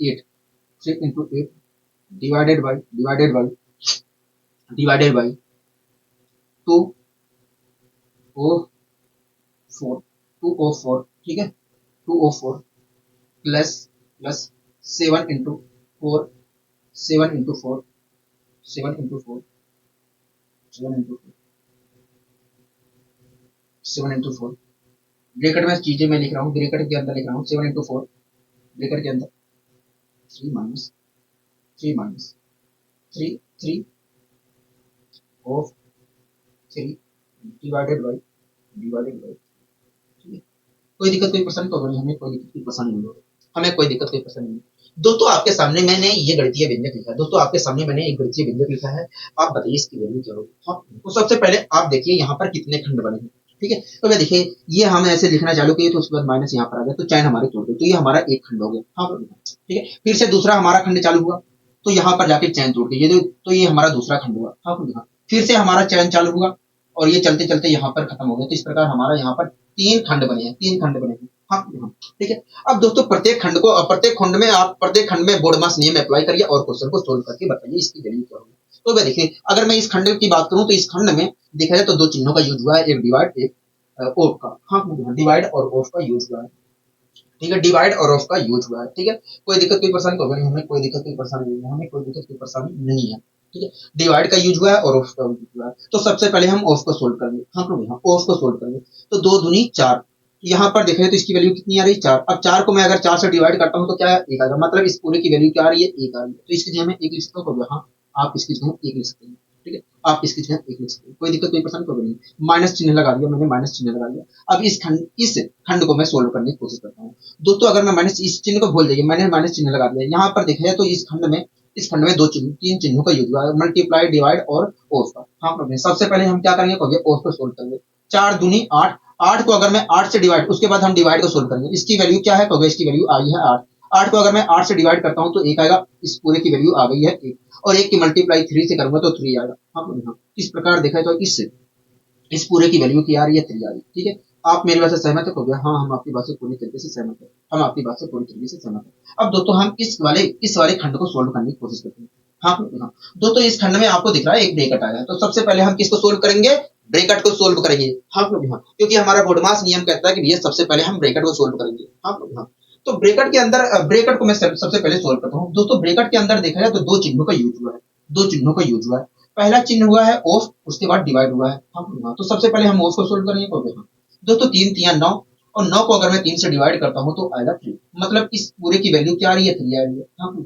8, 3 इंटू 8 डिवाइडेड बाई 2 ओ 4, 2 ओ 4। ठीक है, 2 ओ 4 plus 7 into 4, 7 into 4, 7 into 4, 7 into 4, 7 into 4 bracket में चीजें मैं लिख रहा हूँ, ब्रैकेट के अंदर लिख रहा हूँ 7 into 4, ब्रैकेट के अंदर 3 माइनस 3 ऑफ 3 डिवाइडेड बाई ठीक है। कोई दिक्कत कोई परेशानी तो नहीं, हमें कोई दिक्कत कोई परेशानी नहीं होगी, हमें कोई दिक्कत कोई परेशानी नहीं। दोस्तों आपके सामने मैंने ये गणितीय व्यंजक लिखा है, दोस्तों आपके सामने मैंने एक गणितीय व्यंजक लिखा है, आप बताइए इसकी वैल्यू क्या होगी। हाँ, तो सबसे पहले आप देखिए यहाँ पर कितने खंड बने हैं, ठीक है। तो मैं देखिए ये हम ऐसे लिखना चालू किए तो उसके बाद माइनस यहाँ पर आ गया, तो चैन हमारे तोड़ गई, तो ये हमारा एक खंड हो गया। हाँ ठीक है, फिर से दूसरा हमारा खंड चालू हुआ, तो यहाँ पर जाके चैन तोड़ गई, ये तो ये हमारा दूसरा खंड हुआ। हाँ, फिर से हमारा चैन चालू हुआ और ये चलते चलते यहाँ पर खत्म हो गया, तो इस प्रकार हमारा यहाँ पर 3 खंड बने हैं, 3 खंड बने हैं। हाँ, ठीक है। अब दोस्तों प्रत्येक खंड में बोर्डमास नियम अप्लाई करिए और क्वेश्चन को सोल्व करके बताइए इसकी वैल्यू क्या होगी। तो मैं देखिए अगर मैं इस खंड की बात करूं तो इस खंड में देखा जाए तो 2 चिन्हों का यूज हुआ है, एक डिवाइड एक ऑफ का। हाँ, डिवाइड और ऑफ का यूज हुआ है, ठीक है, डिवाइड और ऑफ का यूज हुआ है, ठीक है। कोई दिक्कत कोई परेशानी तो नहीं, हमें कोई दिक्कत कोई परेशानी नहीं है, हमें कोई दिक्कत कोई परेशानी नहीं है, ठीक है। डिवाइड का यूज हुआ है और ऑफ का यूज हुआ है, तो सबसे पहले हम ऑफ को सोल्व करेंगे। हाँ, ऑफ को सोल्व करेंगे, तो 2 दूनी 4, यहाँ पर देखें तो इसकी वैल्यू कितनी आ रही है 4। अब 4 को मैं अगर 4 से डिवाइड करता हूँ तो क्या 1 आएगा, मतलब इस पूरे की वैल्यू क्या आ रही है 1 आ रही है, तो इसकी जगह मैं 1 लिख सकता हूँ। हाँ, आप इसकी जगह 1 लिख सकते हैं, ठीक है, आप इसकी जगह 1 लिख सकते हैं, कोई दिक्कत कोई परेशानी कोई नहीं। माइनस चिन्ह लगा दिया मैंने, माइनस चिन्ह लगा दिया। अब इस खंड को मैं सोल्व करने की कोशिश करता हूँ। दोस्तों अगर मैं माइनस इस चिन्ह को भूल जाइए, मैंने माइनस चिन्ह लगा दिया, यहाँ पर देखा जाए तो इस खंड में 3 चिन्हों का यूज हुआ है, मल्टीप्लाई, डिवाइड और ऑफ का। हाँ, सबसे पहले हम क्या करेंगे, ऑफ को सोल्व करेंगे। 4 दूनी 8, 8 को अगर मैं 8 से डिवाइड, उसके बाद हम डिवाइड को सोल्व करेंगे, इसकी वैल्यू क्या है, इसकी वैल्यू आई है 8। 8 को अगर मैं 8 से डिवाइड करता हूँ तो 1 आएगा, इस पूरे की वैल्यू आ गई है 1, और 1 की मल्टीप्लाई 3 से करूंगा तो 3 आएगा। हाँ, इस प्रकार देखा तो इस पूरे की वैल्यू क्या आ रही है 3 आ रही है, ठीक है। आप मेरी बात से सहमत हो गया? हाँ, हम आपकी बात से पूरी तरीके से सहमत है, हम आपकी बात से पूरी तरीके से सहमत है। अब दोस्तों हम इस वाले खंड को सोल्व करने की कोशिश करते हैं। हाँ, दोस्तों इस खंड में आपको दिख रहा है एक ब्रैकेट आया है, तो सबसे पहले हम किसको सोल्व करेंगे, ब्रैकेट को सोल्व करेंगे। हाँ, क्योंकि हमारा बोडमास नियम कहता है कि भैया सबसे पहले हम ब्रैकेट को सोल्व करेंगे। हाँ, तो ब्रैकेट के अंदर ब्रैकेट को मैं सबसे पहले सोल्व करता हूँ। दोस्तों ब्रैकेट के अंदर देखा जाए तो 2 चिन्हों का यूज हुआ है, 2 चिन्हों का यूज हुआ है। पहला चिन्ह हुआ है ऑफ, उसके बाद डिवाइड हुआ है। हाँ, तो सबसे पहले हम ऑफ को सोल्व करेंगे। हाँ, दोस्तों 3 तिया 9, और 9 को अगर मैं 3 से डिवाइड करता हूँ तो आएगा 3, मतलब इस पूरे की वैल्यू क्या आ रही है 3 आ रही है।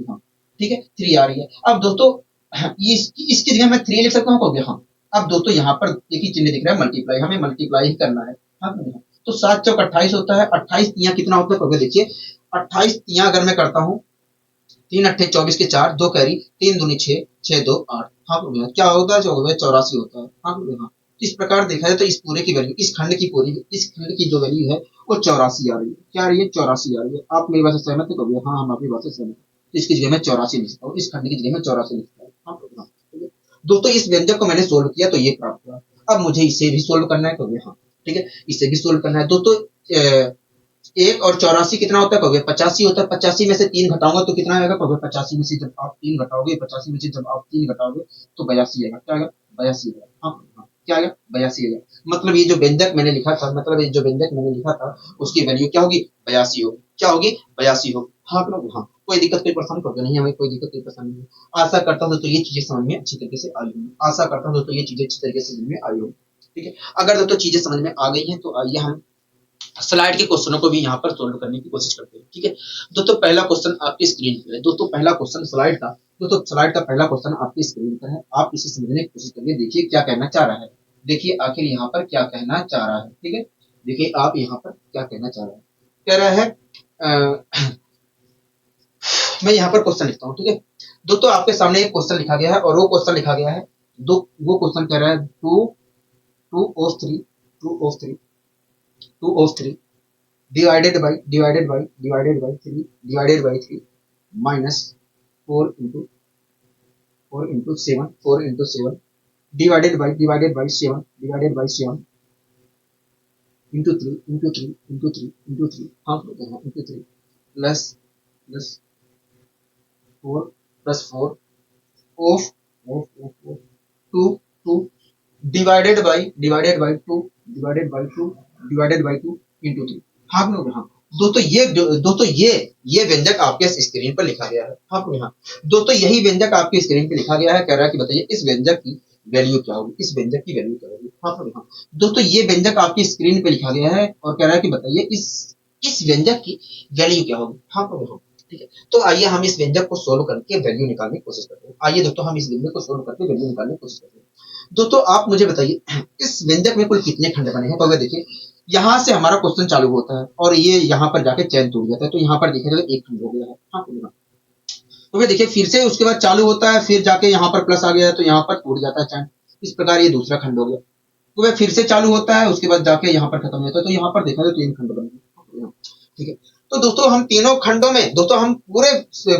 हाँ, ठीक है, 3 आ रही है। अब दोस्तों इसकी जगह मैं 3 लिख सकता हूँ। हाँ, अब दोस्तों यहाँ पर एक ही चिन्ह दिख रहा है मल्टीप्लाई, हमें मल्टीप्लाई ही करना है। हाँ, तो 7 चौक 28 होता है, 28 तिया कितना होता है, देखिए 28 तिया अगर मैं करता हूँ, 3 अट्ठे 24 के 4, 2 कैरी, 3 दूनी 6, 6 2 8। हाँ, क्या होता है, जो 84 होता है। हाँ, इस प्रकार देखा जाए तो इस पूरे की वैल्यू, इस खंड की जो वैल्यू है वो 84 आ रही है। क्या आ रही है, 84 आ रही है। आप मेरी बात से सहमत हो? हाँ, हम आपकी बात से सहमत हैं, तो इसकी जगह मैं 84 लिखता हूँ, इस खंड की जगह मैं 84 लिखता हूँ। हाँ, ठीक है। दोस्तों इस व्यंजक को मैंने सोल्व किया तो ये प्राप्त हुआ। अब मुझे इसे भी सोल्व करना है। हाँ, ठीक है, इसे भी सोल्व करना है। दोस्तों 1 और 84 कितना होता है, 85 होता है। 85 में से 3 घटाऊंगा तो कितना आएगा, 85 में से जब आप 3 घटाओगे, 85 में से जब आप 3 घटाओगे तो 82 आएगा। क्या आएगा, 82 आएगा। हाँ, क्या आएगा, 82 आएगा। मतलब ये जो व्यंजक मैंने लिखा था, उसकी वैल्यू क्या होगी, 82 होगी। क्या होगी, 82 होगी। हाँ, हाँ, कोई दिक्कत कोई परेशानी तो नहीं, हमें कोई दिक्कत कोई परेशानी नहीं। आशा करता हूँ दोस्तों ये चीजें समझ में अच्छी तरीके से आई होंगी, आशा करता हूँ दोस्तों ये चीजें अच्छी तरीके से समझ में आई होंगी, ठीक है। अगर दोस्तों चीजें समझ में आ गई हैं तो आइए हम स्लाइड के क्वेश्चनों को भी यहाँ पर सोल्व करने की कोशिश करते हैं, ठीक है। दोस्तों पहला क्वेश्चन आपकी स्क्रीन पर है। दोस्तों पहला क्वेश्चन स्लाइड का पहला क्वेश्चन आपकी स्क्रीन पर है। आप इसे समझने की कोशिश करिए, देखिए क्या कहना चाह रहा है, देखिए आखिर यहाँ पर क्या कहना चाह रहा है, ठीक है। देखिए आप यहाँ पर क्या कहना चाह रहा है, कह रहा है मैं यहाँ पर क्वेश्चन लिखता हूँ, ठीक है। दोस्तों आपके सामने एक क्वेश्चन लिखा गया है और वो क्वेश्चन लिखा गया है वो क्वेश्चन कह रहा है 2 of 3 divided by 3 minus 4 into 7 divided by 7 into 3 हाँ into 3 plus 4 of 2 divided by 2 into 3। हाँ, हाँ, दोस्तों ये व्यंजक आपके स्क्रीन पर लिखा गया है। हाँ, दोस्तों यही व्यंजक आपकी स्क्रीन पर लिखा गया है। कह रहा है कि बताइए इस व्यंजक की वैल्यू क्या होगी, इस व्यंजक की वैल्यू क्या होगी। हाँ तो हाँ दोस्तों, ये व्यंजक आपकी स्क्रीन पे लिखा गया है और कह रहा है कि बताइए इस व्यंजक की वैल्यू क्या होगी। हाँ तो देखो ठीक है, तो आइए हम इस व्यंजक को सोल्व करके वैल्यू निकालने की कोशिश करते हैं। आइए दोस्तों, हम इस व्यंजक को सोल्व करके वैल्यू निकालने की कोशिश करते हैं। दोस्तों आप मुझे बताइए, इस व्यंजक में कुल कितने खंड बने हैं। तो अगर देखिए, यहाँ से हमारा क्वेश्चन चालू होता है और ये यहाँ पर जाके चैन टूट जाता है, तो यहाँ पर देखिए तो एक खंड हो गया है। हाँ तो हाँ। तो फिर देखिए, फिर से उसके बाद चालू होता है, फिर जाके यहाँ पर प्लस आ गया है, तो यहाँ पर टूट जाता है चैन। इस प्रकार ये दूसरा खंड हो गया। तो वह फिर से चालू होता है, उसके बाद जाके यहाँ पर खत्म होता है, तो यहाँ पर देखा जाए तीन खंड बने हैं। ठीक है, तो दोस्तों हम तीनों खंडों में, दोस्तों हम पूरे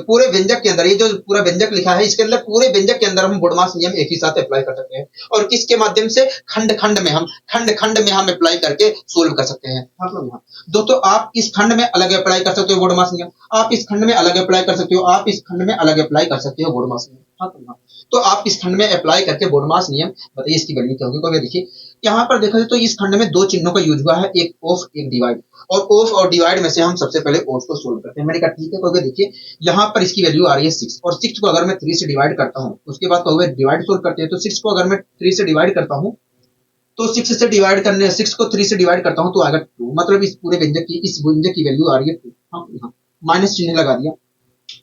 पूरे व्यंजक के अंदर, ये जो पूरा व्यंजक लिखा है इसके अंदर, पूरे व्यंजक के अंदर हम बोडमास नियम एक ही साथ अप्लाई कर सकते हैं। और किसके माध्यम से, खंड खंड में हम अप्लाई करके सोल्व कर सकते हैं। हाँ दोस्तों, आप इस खंड में अलग अप्लाई कर सकते हो बोडमास नियम, आप इस खंड में अलग अप्लाई कर सकते हो, आप इस खंड में अलग अप्लाई कर सकते हो बोडमास नियम। हाँ तो आप इस खंड में अप्लाई करके बोडमास नियम बताइए इसकी वैल्यू क्या होगी। तो देखिए, यहाँ पर देखा जाए तो इस खंड में दो चिन्हों का यूज हुआ है, एक ऑफ एक डिवाइड, और ऑफ और डिवाइड में से हम सबसे पहले ऑफ को सोल्व करते हैं। मैंने कहा ठीक है, तो अगर देखिए यहाँ पर इसकी वैल्यू आ रही है 6, और 6 को अगर मैं 3 से डिवाइड करता हूँ, उसके बाद कहोगे डिवाइड सोल्व करते हैं, तो 6 को अगर मैं 3 से डिवाइड करता हूँ, तो 6 से डिवाइड करने 6 को 3 से डिवाइड करता हूँ तो आएगा 2, मतलब इस पूरे व्यंजक की, इस व्यंजक की वैल्यू आ रही है 2। हाँ, माइनस चिन्ह लगा दिया।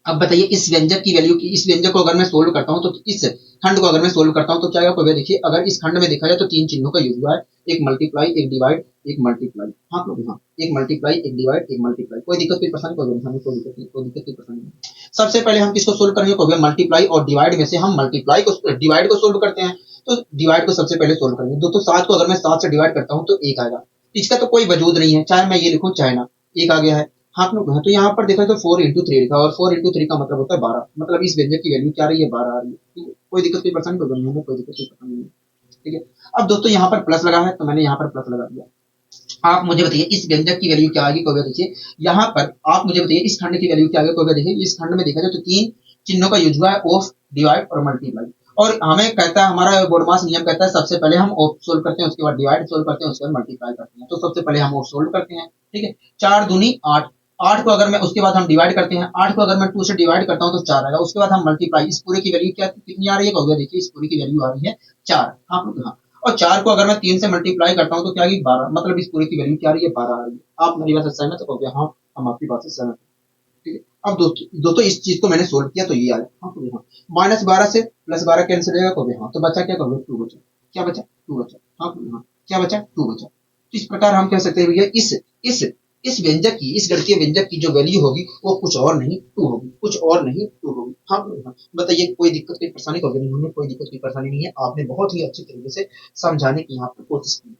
अब बताइए इस व्यंजक की वैल्यू की, इस व्यंजक को अगर मैं सोल्व करता हूं, तो इस खंड को अगर मैं सोल्व करता हूं तो क्या होगा। देखिए, अगर इस खंड में देखा जाए तो तीन चिन्हों का यूज हुआ है, एक मल्टीप्लाई एक डिवाइड एक मल्टीप्लाई। हाँ लोग, हाँ एक मल्टीप्लाई एक डिवाइड एक मल्टीप्लाई। कोई दिक्कत कोई परेशानी, कोई दिक्कत कोई परेशानी नहीं। सबसे पहले हम किसको सोल्व करेंगे, कोई मल्टीप्लाई और डिवाइड में से हम मल्टीप्लाई को डिवाइड को सोल्व करते हैं, तो डिवाइड को सबसे पहले सोल्व करेंगे। दोस्तों 7 को अगर मैं 7 से डिवाइड करता हूँ तो 1 आएगा, इसका तो कोई वजूद नहीं है, चाहे मैं ये लिखूं चाहे ना, 1 आ गया है। हाँ लोग, तो यहाँ पर देखा तो 4 इंटू 3 लिखा, और 4 इंटू 3 का मतलब होता है 12, मतलब इस व्यंजक की वैल्यू क्या आ रही है, 12 आ रही है। ठीक है, कोई दिक्कत कोई परेशानी कोई नहीं है, कोई दिक्कत कोई परेशानी नहीं है। ठीक है, अब दोस्तों यहाँ पर प्लस लगा है, तो मैंने यहाँ पर प्लस लगा दिया। आप मुझे बताइए इस व्यंजक की वैल्यू क्या आएगी। कोई देखिए, यहाँ पर आप मुझे बताइए इस खंड की वैल्यू क्या आएगी। कोई देखिए, इस खंड में देखा जाए तो तीन चिन्हों का यूज हुआ है, ऑफ डिवाइड और मल्टीप्लाई, और हमें कहता है, हमारा बोडमास नियम कहता है सबसे पहले हम ऑफ सोल्व करते हैं, उसके बाद डिवाइड सोल्व करते हैं, उसके बाद मल्टीप्लाई करते हैं। तो सबसे पहले हम ऑफ सोल्व करते हैं। ठीक है, 4 दूनी 8, 8 को अगर मैं, उसके बाद हम डिवाइड करते हैं, 8 को अगर मैं 2 से डिवाइड करता हूँ तो 4 आएगा, उसके बाद हम मल्टीप्लाई, इस पूरे की वैल्यू क्या कितनी आ रही है। देखिए इस पूरे की वैल्यू आ रही है 4। हाँ, और 4 को अगर मैं 3 से मल्टीप्लाई करता हूँ तो क्या आएगी 12, मतलब इस पूरे की वैल्यू क्या आ रही है 12 आ रही है। आप मेरी बात से सहमत हो गया। हाँ, हम आपकी बात से सहमत हैं। ठीक है, अब दोस्तों इस चीज को मैंने सोल्व किया तो ये आया। हाँ तो हाँ, -12 से +12 कैंसिल हो जाएगा, तो हाँ तो बचा क्या, कहोगे 2 बचा। क्या बचा, 2 बचा। हाँ तो हाँ, क्या बचा, 2 बचा। तो इस प्रकार हम कह सकते हैं भैया इस इस व्यंजक की, इस गणितीय व्यंजक की जो वैल्यू होगी वो कुछ और नहीं 2 होगी, कुछ और नहीं 2 होगी। हाँ तो हाँ, बताइए कोई दिक्कत कोई परेशानी होगी नहीं, हमें कोई दिक्कत कोई परेशानी नहीं है, आपने बहुत ही अच्छे तरीके से समझाने की यहाँ पर कोशिश की।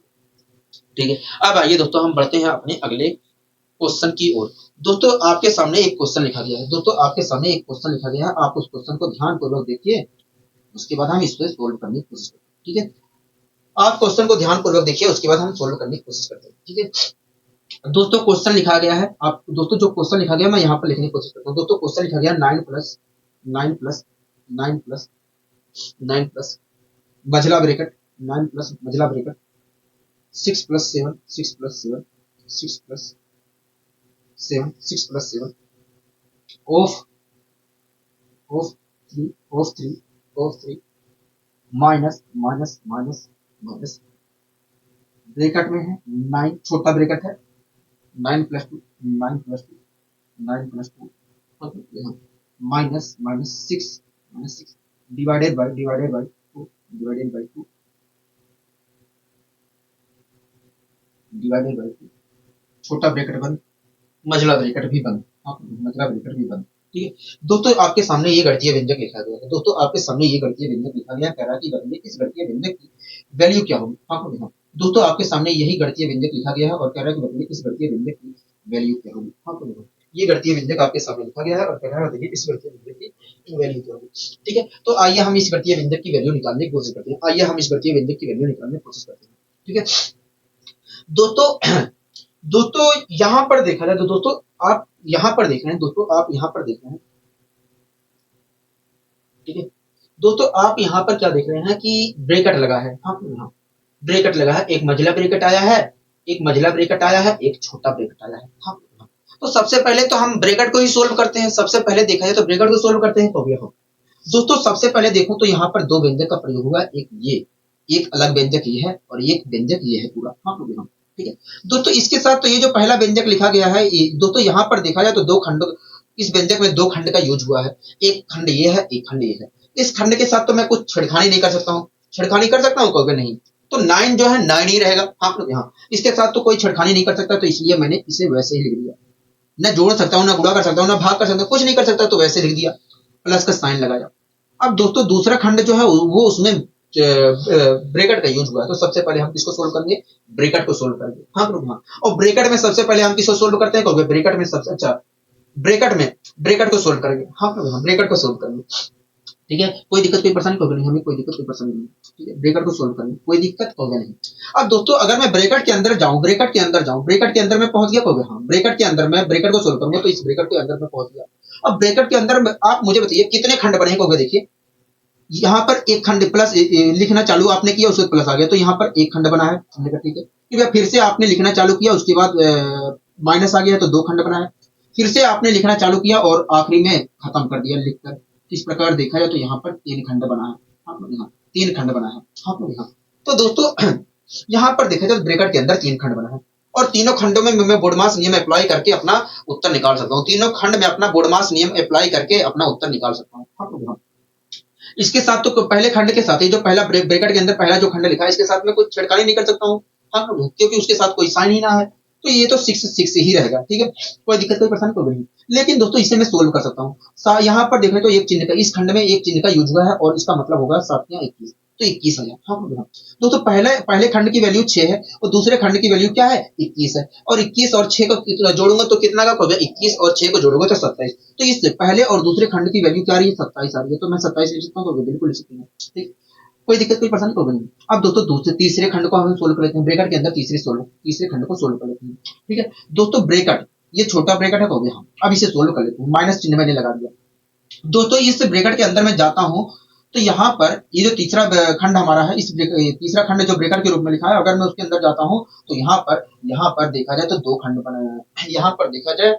ठीक है, अब आइए दोस्तों हम बढ़ते हैं अपने अगले क्वेश्चन की ओर। दोस्तों आपके सामने एक क्वेश्चन लिखा गया है, दोस्तों आपके सामने एक क्वेश्चन लिखा गया है, आप उस क्वेश्चन को ध्यानपूर्वक देखिए, उसके बाद हम इसको सोल्व करने की कोशिश करते हैं। ठीक है, आप क्वेश्चन को ध्यानपूर्वक देखिए, उसके बाद हम सोल्व करने की कोशिश करते हैं। ठीक है, दोस्तों क्वेश्चन लिखा गया है, आप दोस्तों जो क्वेश्चन लिखा गया मैं यहाँ पर लिखने की कोशिश करता हूँ। दोस्तों क्वेश्चन लिखा गया 9 प्लस 9 प्लस 9 प्लस 9 प्लस मझला ब्रेकेट, 9 प्लस मझला bracket 6 plus 7 6 plus 7 6 plus 7 6 plus 7 of of 3 of 3 of 3 minus minus minus minus bracket में है 9, छोटा ब्रेकेट है 9 plus 2 9 plus 2 9 plus 2 minus minus 6 divided by 2 divided by 2 divided by 2, छोटा bracket बंद, मझला bracket भी बंद। हाँ, मझला ब्रैकेट भी बंद। ठीक है, दोस्तों आपके सामने ये गणितीय व्यंजक लिखा गया है, दोस्तों आपके सामने ये गणितीय व्यंजक लिखा गया है, कह रहा है कि बताइए इस गणितीय व्यंजक की वैल्यू क्या होगी। हाँ हाँ, दोस्तों आपके सामने यही गणितीय व्यंजक लिखा गया है और कह रहा है कि बताइए इस गणितीय व्यंजक की वैल्यू क्या होगी। हाँ तो ये गणितीय व्यंजक आपके सामने लिखा गया है और कह रहा है बताइए इस गणितीय व्यंजक की वैल्यू क्या होगी। ठीक है, तो आइए हम इस गणितीय व्यंजक की वैल्यू निकालने की कोशिश करते हैं। आइए हम इस गणितीय व्यंजक की वैल्यू निकालने की कोशिश करते हैं। ठीक है दोस्तों, दोस्तों यहाँ पर देखा जाए तो दोस्तों आप यहाँ पर देख रहे हैं, दोस्तों आप यहाँ पर देख रहे हैं। ठीक है, दोस्तों आप यहाँ पर क्या देख रहे हैं कि ब्रेकेट लगा है। हाँ यहाँ ब्रेकेट लगा है, एक मझला ब्रेकेट आया है, एक मझला ब्रेकेट आया है, एक छोटा ब्रेकेट आया है। हाँ, तो सबसे पहले तो हम ब्रेकेट को ही सोल्व करते हैं, सबसे पहले देखा जाए तो ब्रेकेट को सोल्व करते हैं। तो हम दोस्तों सबसे पहले देखो तो यहाँ पर दो व्यंजक का प्रयोग हुआ है, एक ये, एक अलग व्यंजक ये है और एक व्यंजक ये है पूरा। हाँ लोग, हाँ ठीक है दोस्तों। इसके साथ तो ये जो पहला व्यंजक लिखा गया है, दोस्तों यहाँ पर देखा जाए तो दो खंड, इस व्यंजक में दो खंड का यूज हुआ है, एक खंड ये है, एक खंड ये है। इस खंड के साथ तो मैं कुछ छेड़खानी नहीं कर सकता हूँ, छेड़खानी कर सकता हूँ कभी नहीं, तो 9 जो है 9 ही रहेगा। हाँ लोग, हाँ इसके साथ तो कोई छेड़खानी नहीं कर सकता, तो इसलिए मैंने इसे वैसे ही लिख दिया। न जोड़ सकता हूँ, न गुणा कर सकता हूँ, न भाग कर सकता हूँ, कुछ नहीं कर सकता, तो वैसे लिख दिया, प्लस का साइन लगाया। अब दोस्तों दूसरा खंड जो है वो उसमें ब्रैकेट का यूज हुआ है, तो सबसे पहले हम किसको सोल्व करेंगे, ब्रैकेट को सोल्व करेंगे। हाँ ग्रुप, हाँ और ब्रैकेट में सबसे पहले हम किसको सोल्व करते हैं, क्योंकि ब्रैकेट में सबसे अच्छा, ब्रैकेट को सोल्व करेंगे। हाँ ग्रुप, हाँ ब्रैकेट को सोल्व करेंगे, ठीक है। कोई दिक्कत कोई परेशानी होगी नहीं, हमें कोई दिक्कत कोई परेशानी नहीं, ठीक है। ब्रैकेट को सोल्व करेंगे, कोई दिक्कत होगा नहीं। अब दोस्तों अगर मैं ब्रैकेट के अंदर जाऊं, ब्रैकेट के अंदर मैं पहुंच गया, होगा हाँ ब्रैकेट के अंदर मैं ब्रैकेट को सोल्व करूंगा, तो इस ब्रैकेट के अंदर मैं पहुंच गया। अब ब्रैकेट के अंदर आप मुझे बताइए कितने खंड बने होंगे। देखिए यहाँ पर एक खंड प्लस लिखना चालू आपने किया, उसके प्लस आ गया, तो यहाँ पर एक खंड बना है, ठीक है। फिर से आपने लिखना चालू किया, उसके बाद माइनस आ गया, तो दो खंड बना है। फिर से आपने लिखना चालू किया और आखिरी में खत्म कर दिया लिखकर। इस प्रकार देखा जाए तो यहाँ पर तीन खंड बना है। हाँ यहाँ तीन खंड बना है। हाँ यहाँ तो दोस्तों यहाँ पर देखा जाए ब्रैकेट के अंदर तीन खंड बना है, और तीनों खंडों में मैं बोडमास नियम अप्लाई करके अपना उत्तर निकाल सकता हूँ। तीनों खंड में अपना बोडमास नियम अप्लाई करके अपना उत्तर निकाल सकता हूँ। हाँ इसके साथ तो पहले खंड के साथ ही जो पहला ब्रैकेट के अंदर पहला जो खंड लिखा है, इसके साथ में कोई छेड़खानी नहीं कर सकता हूँ। हाँ क्योंकि उसके साथ कोई साइन ही ना है, तो ये तो 6 ही रहेगा, ठीक है। कोई दिक्कत कोई परेशानी कोई नहीं। लेकिन दोस्तों इसे मैं सोल्व कर सकता हूँ। यहाँ पर देखें तो एक चिन्ह का, इस खंड में एक चिन्ह का यूज हुआ है, और इसका मतलब होगा 7 या 21, तो 21 आ गया। हाँ दोस्तों पहले खंड की वैल्यू 6 है और दूसरे खंड की वैल्यू क्या है, 21 है, और 21 और 6 को जोड़ूंगा तो कितना का होगा, 21 और 6 को जोड़ूंगा तो 27। तो इस पहले और दूसरे खंड की वैल्यू क्या आ रही है, 27 आ रही है, तो मैं 27 लिख सकता हूँ, तो बिल्कुल लिख सकते हैं, ठीक। कोई दिक्कत कोई परेशानी होगी नहीं। अब दोस्तों दूसरे तीसरे खंड को हम सोल्व कर लेते हैं, ब्रैकेट के अंदर तीसरे खंड को सोल्व कर लेते हैं, ठीक है। दोस्तों ब्रैकेट, ये छोटा ब्रैकेट है, हो गया। अब इसे सोल्व कर लेते हैं, माइनस चिन्ह मैंने लगा दिया। दोस्तों इस ब्रैकेट के अंदर मैं जाता हूँ, तो यहाँ पर ये जो तीसरा खंड हमारा है, इस तीसरा खंड जो ब्रैकेट के रूप में लिखा है, अगर मैं उसके अंदर जाता हूँ तो यहाँ पर देखा जाए तो दो खंड बनाए हैं। यहाँ पर देखा जाए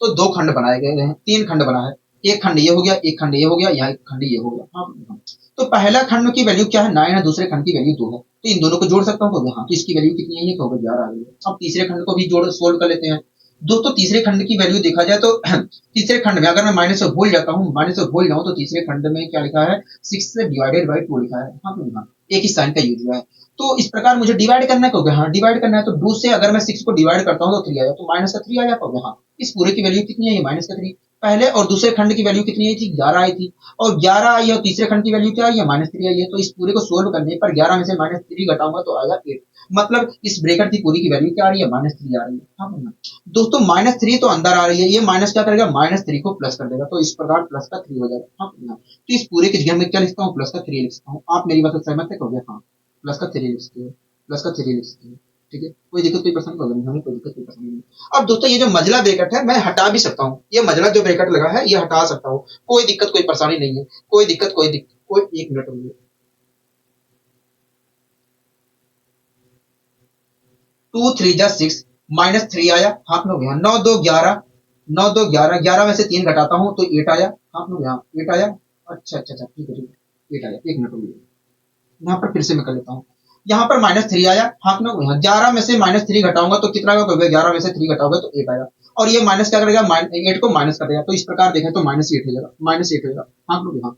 तो दो खंड बनाए गए हैं, तीन खंड बना है, एक खंड ये हो गया, एक खंड ये हो गया, यहाँ एक खंड ये हो गया। हाँ तो पहला खंड की वैल्यू क्या है, 9 है, दूसरे खंड की वैल्यू 2 है, तो इन दोनों को जोड़ सकता हूँ, हाँ तो इसकी वैल्यू कितनी है, ये तो 11 आ गई है। अब तीसरे खंड को भी जोड़ सोल्व कर लेते हैं। दोस्तों तीसरे खंड की वैल्यू देखा जाए तो तीसरे खंड में अगर मैं माइनस से भूल जाता हूँ, तो तीसरे खंड में क्या लिखा है, 6 से डिवाइडेड बाई 2 लिखा है। हाँ एक ही साइन का यूज हुआ है, तो इस प्रकार मुझे डिवाइड करना है, हाँ डिवाइड करना है, तो 2 से अगर मैं 6 को डिवाइड करता हूँ तो 3 आया, तो माइनस का 3 आ जाता होगा। हाँ इस पूरे की वैल्यू कितनी है, ये माइनस का 3। पहले और दूसरे खंड की वैल्यू कितनी आई थी, 11 आई थी, और 11 आई है, और तीसरे खंड की वैल्यू क्या आई है, -3 आई है, तो इस पूरे को सोल्व करने पर 11 में से -3 घटाऊंगा तो आएगा 8। मतलब इस ब्रैकेट की पूरी की वैल्यू क्या आ रही है, -3 आ रही है। हाँ दोस्तों -3 तो अंदर आ रही है, ये माइनस क्या करेगा, -3 को प्लस कर देगा, तो इस प्रकार प्लस का 3 हो जाएगा। हाँ तो इस पूरे की जगह में क्या लिखता हूँ, प्लस का 3 लिख सकता हूँ। आप मेरी बात से सहमत है, कहोगे हाँ प्लस का 3 लिख सकते हो, प्लस का 3 लिख सकते हो, ठीक है। कोई दिक्कत कोई परेशानी होगा नहीं, हमें कोई दिक्कत कोई परेशानी नहीं। अब दोस्तों ये जो मजला ब्रैकेट है मैं हटा भी सकता हूँ, ये मजला जो ब्रैकेट लगा है ये हटा सकता हूँ, कोई दिक्कत कोई परेशानी नहीं है, कोई एक मिनट रुकिए। 2 3 जा 6, -3 आया, हाथ में गया, 9 2 11, 9 2 11, 11 में से 3 घटाता हूँ तो 8 आया, हाथ में गया, 8 आया। अच्छा अच्छा अच्छा ठीक है ठीक है, 8 आया, एक मिनट रुकिए, यहाँ पर फिर से मैं कर लेता हूँ। यहाँ पर -3 आया, हाथ में यहाँ 11 में से -3 घटाऊंगा तो कितना होगा, 11 में से 3 घटाओगे तो 8 आया, और ये माइनस क्या करेगा, 8 को माइनस कर देगा, तो इस प्रकार देखें तो -8 हो जाएगा, -8 हो जाएगा। हाँ लोग यहाँ